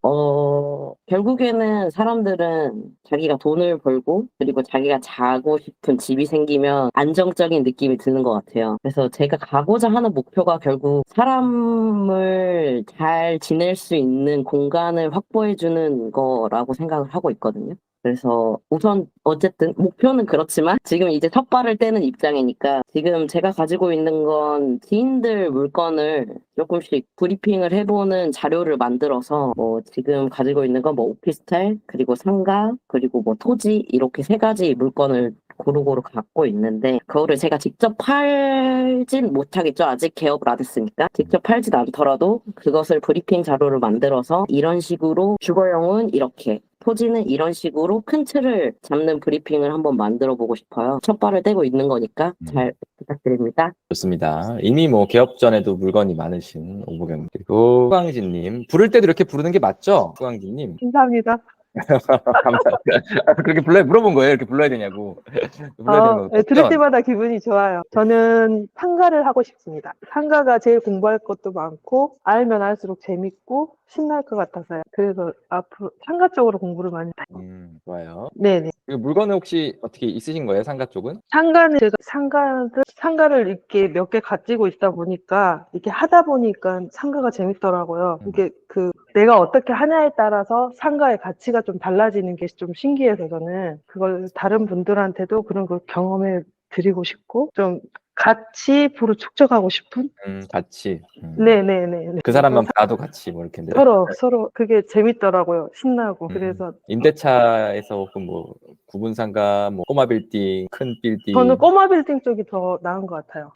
결국에는 사람들은 자기가 돈을 벌고 그리고 자기가 자고 싶은 집이 생기면 안정적인 느낌이 드는 것 같아요. 그래서 제가 가고자 하는 목표가 결국 사람을 잘 지낼 수 있는 공간을 확보해주는 거라고 생각을 하고 있거든요. 그래서 우선 어쨌든 목표는 그렇지만 지금 이제 첫 발을 떼는 입장이니까 지금 제가 가지고 있는 건 지인들 물건을 조금씩 브리핑을 해보는 자료를 만들어서 지금 가지고 있는 건 오피스텔 그리고 상가 그리고 토지 이렇게 3가지 물건을 고루고루 갖고 있는데 그거를 제가 직접 팔진 못하겠죠. 아직 개업을 안 했으니까. 직접 팔진 않더라도 그것을 브리핑 자료를 만들어서 이런 식으로 주거용은 이렇게 토지는 이런 식으로 큰 틀을 잡는 브리핑을 한번 만들어 보고 싶어요. 첫 발을 떼고 있는 거니까 잘 부탁드립니다. 좋습니다. 이미 개업 전에도 물건이 많으신 오보경 그리고 후광진님. 부를 때도 이렇게 부르는 게 맞죠? 후광진님. 감사합니다. 감사합니다. 그렇게 물어본 거예요. 이렇게 불러야 되냐고. 불러야 되는 거. 들을 때마다 기분이 좋아요. 저는 상가를 하고 싶습니다. 상가가 제일 공부할 것도 많고 알면 알수록 재밌고 신날 것 같아서요. 그래서 앞으로 상가 쪽으로 공부를 많이 해요. 좋아요. 네네. 그리고 물건은 혹시 어떻게 있으신 거예요? 상가 쪽은? 상가는 제가 상가를 이렇게 몇 개 가지고 있다 보니까 이렇게 하다 보니까 상가가 재밌더라고요. 이게 내가 어떻게 하냐에 따라서 상가의 가치가 좀 달라지는 게 좀 신기해서 저는 그걸 다른 분들한테도 그런 걸 경험해 드리고 싶고 좀 같이 부를 축적하고 싶은? 같이. 네네네. 그 사람만 봐도 같이 이렇게. 서로 그게 재밌더라고요. 신나고. 그래서 임대차에서 혹은 구분 상가, 꼬마 빌딩, 큰 빌딩. 저는 꼬마 빌딩 쪽이 더 나은 것 같아요.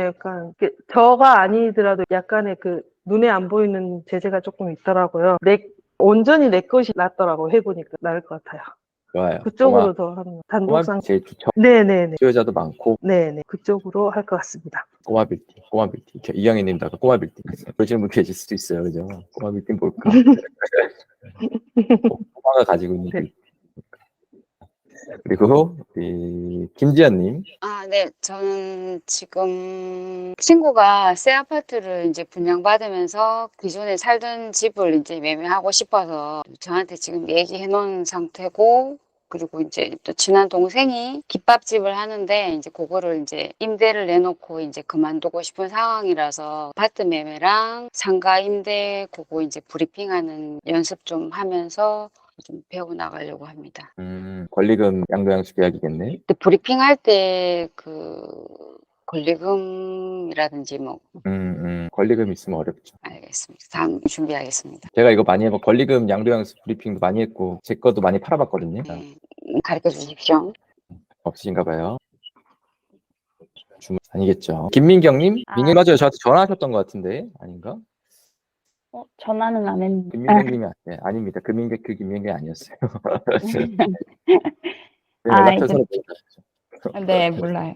약간 저가 아니더라도 약간의 눈에 안 보이는 제재가 조금 있더라고요. 온전히 내 것이 낫더라고요. 해보니까 나을 것 같아요. 좋아요. 그쪽으로 더 하는 단독상. 제일 좋죠. 네네네. 수요자도 많고. 네네. 그쪽으로 할 것 같습니다. 꼬마 빌딩. 이강희님다가 꼬마 빌딩. 그러시는 분 계실 수도 있어요. 그죠? 꼬마 빌딩 볼까? 꼬마가 가지고 있는 빌딩. 그리고 김지연님. 네. 저는 지금 친구가 새 아파트를 이제 분양받으면서 기존에 살던 집을 이제 매매하고 싶어서 저한테 지금 얘기해 놓은 상태고, 그리고 이제 또 친한 동생이 김밥집을 하는데 이제 그거를 이제 임대를 내놓고 이제 그만두고 싶은 상황이라서 아파트 매매랑 상가 임대 그거 이제 브리핑하는 연습 좀 하면서 좀 배워 나가려고 합니다. 권리금 양도양수 계약이겠네. 근데 브리핑 할 때 권리금이라든지 권리금 있으면 어렵죠. 알겠습니다. 다음 준비하겠습니다. 제가 이거 많이 해봐. 권리금 양도양수 브리핑도 많이 했고 제 것도 많이 팔아봤거든요. 가르쳐 주십시오. 없으신가 봐요. 아니겠죠. 김민경님? 민경 맞아요. 저한테 전화하셨던 것 같은데 아닌가? 전화는 안 했는데. 김민경님이 아닙니다. 김민경이 아니었어요. 연락처 서로 네, 몰라요.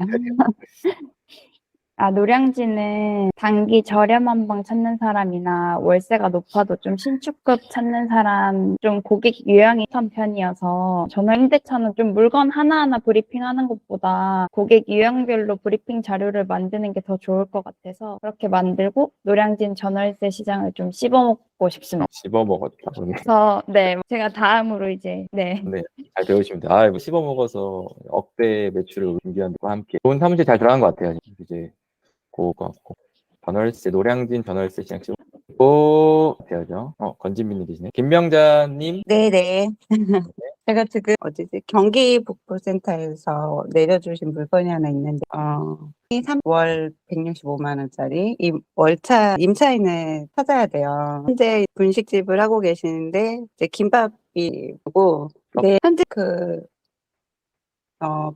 노량진은 단기 저렴한 방 찾는 사람이나 월세가 높아도 좀 신축급 찾는 사람, 좀 고객 유형이 선 편이어서 저는 임대차는 좀 물건 하나하나 브리핑하는 것보다 고객 유형별로 브리핑 자료를 만드는 게 더 좋을 것 같아서 그렇게 만들고 노량진 전월세 시장을 좀 씹어먹고 싶습니다. 씹어먹었다. 그래서 네, 제가 다음으로 이제 네. 네, 잘 배우시면 돼요. 뭐 씹어먹어서 억대 매출을 준비하는 것과 함께 좋은 사무실 잘 들어간 것 같아요. 이제 그거 같고 전월세 노량진 전월세 시장 고 되죠. 건진민님 계시네. 김명자님. 네네. 제가 지금 어디지? 경기북부센터에서 내려주신 물건이 하나 있는데, 3월 165만 원짜리 이 월차 임차인을 찾아야 돼요. 현재 분식집을 하고 계시는데 이제 김밥이고, 네, 현재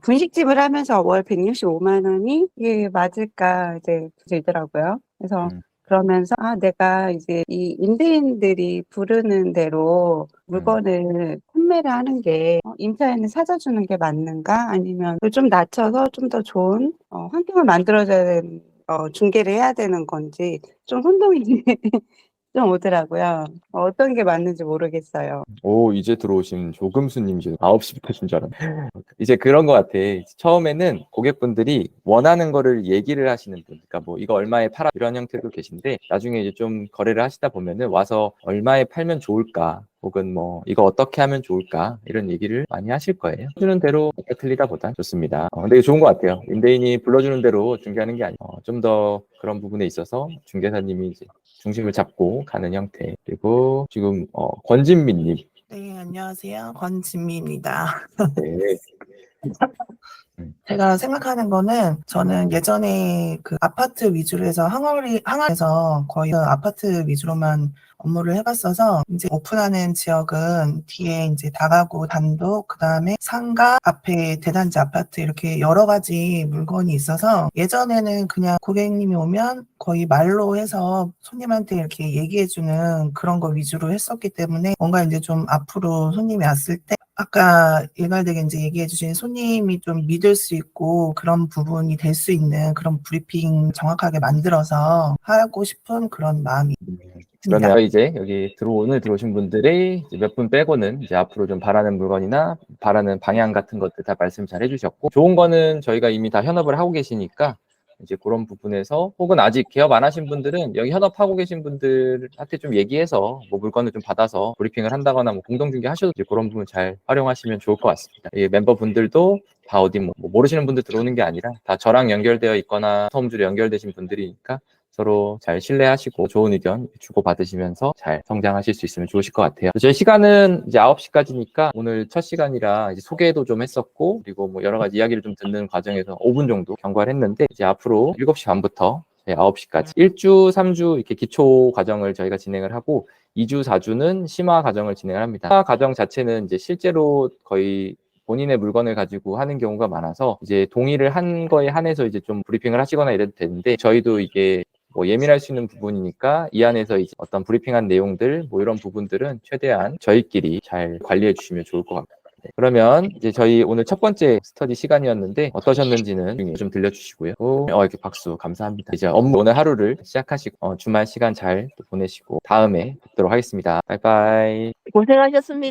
분식집을 하면서 월 165만 원이 이게 맞을까 이제 들더라고요. 그래서 그러면서 내가 이제 이 임대인들이 부르는 대로 물건을 판매를 하는 게 임차인을 찾아주는 게 맞는가? 아니면 좀 낮춰서 좀 더 좋은 환경을 만들어줘야 되는 중개를 해야 되는 건지 좀 혼동이 좀 오더라고요. 어떤 게 맞는지 모르겠어요. 오, 이제 들어오신 조금수님이죠. 9시부터 준 줄 알았네. 이제 그런 것 같아. 처음에는 고객분들이 원하는 거를 얘기를 하시는 분, 그러니까 뭐 이거 얼마에 팔아 이런 형태도 계신데 나중에 이제 좀 거래를 하시다 보면은 와서 얼마에 팔면 좋을까? 혹은 뭐 이거 어떻게 하면 좋을까 이런 얘기를 많이 하실 거예요. 주는 대로 틀리다 보다 좋습니다. 근데 좋은 것 같아요. 임대인이 불러주는 대로 중개하는 게 아니고 좀 더 그런 부분에 있어서 중개사님이 이제 중심을 잡고 가는 형태. 그리고 지금 권진민님. 네, 안녕하세요. 권진미입니다. 네. 제가 생각하는 거는 저는 예전에 그 아파트 위주로 해서 항아리에서 거의 아파트 위주로만 업무를 해봤어서 이제 오픈하는 지역은 뒤에 이제 다가구 단독, 그 다음에 상가, 앞에 대단지 아파트 이렇게 여러 가지 물건이 있어서 예전에는 그냥 고객님이 오면 거의 말로 해서 손님한테 이렇게 얘기해주는 그런 거 위주로 했었기 때문에 뭔가 이제 좀 앞으로 손님이 왔을 때 아까 일괄되게 이제 얘기해 주신 손님이 좀 믿을 수 있고 그런 부분이 될 수 있는 그런 브리핑 정확하게 만들어서 하고 싶은 그런 마음이 그러면 이제 여기 오늘 들어오신 분들이 몇 분 빼고는 이제 앞으로 좀 바라는 물건이나 바라는 방향 같은 것들 다 말씀 잘 해주셨고 좋은 거는 저희가 이미 다 현업을 하고 계시니까 이제 그런 부분에서 혹은 아직 개업 안 하신 분들은 여기 현업하고 계신 분들한테 좀 얘기해서 뭐 물건을 좀 받아서 브리핑을 한다거나 뭐 공동중개 하셔도 이제 그런 부분 잘 활용하시면 좋을 것 같습니다. 이 멤버분들도 다 어디 뭐 모르시는 분들 들어오는 게 아니라 다 저랑 연결되어 있거나 처음주로 연결되신 분들이니까 서로 잘 신뢰하시고 좋은 의견 주고받으시면서 잘 성장하실 수 있으면 좋으실 것 같아요. 저희 시간은 이제 9시까지니까 오늘 첫 시간이라 이제 소개도 좀 했었고 그리고 뭐 여러 가지 이야기를 좀 듣는 과정에서 5분 정도 경과를 했는데 이제 앞으로 7시 반부터 9시까지 1주, 3주 이렇게 기초 과정을 저희가 진행을 하고 2주, 4주는 심화 과정을 진행을 합니다. 심화 과정 자체는 이제 실제로 거의 본인의 물건을 가지고 하는 경우가 많아서 이제 동의를 한 거에 한해서 이제 좀 브리핑을 하시거나 이래도 되는데 저희도 이게 뭐 예민할 수 있는 부분이니까 이 안에서 이제 어떤 브리핑한 내용들 뭐 이런 부분들은 최대한 저희끼리 잘 관리해 주시면 좋을 것 같아요. 그러면 이제 저희 오늘 첫 번째 스터디 시간이었는데 어떠셨는지는 좀 들려주시고요. 이렇게 박수 감사합니다. 이제 업무 오늘 하루를 시작하시고 주말 시간 잘 보내시고 다음에 뵙도록 하겠습니다. 바이바이. 고생하셨습니다.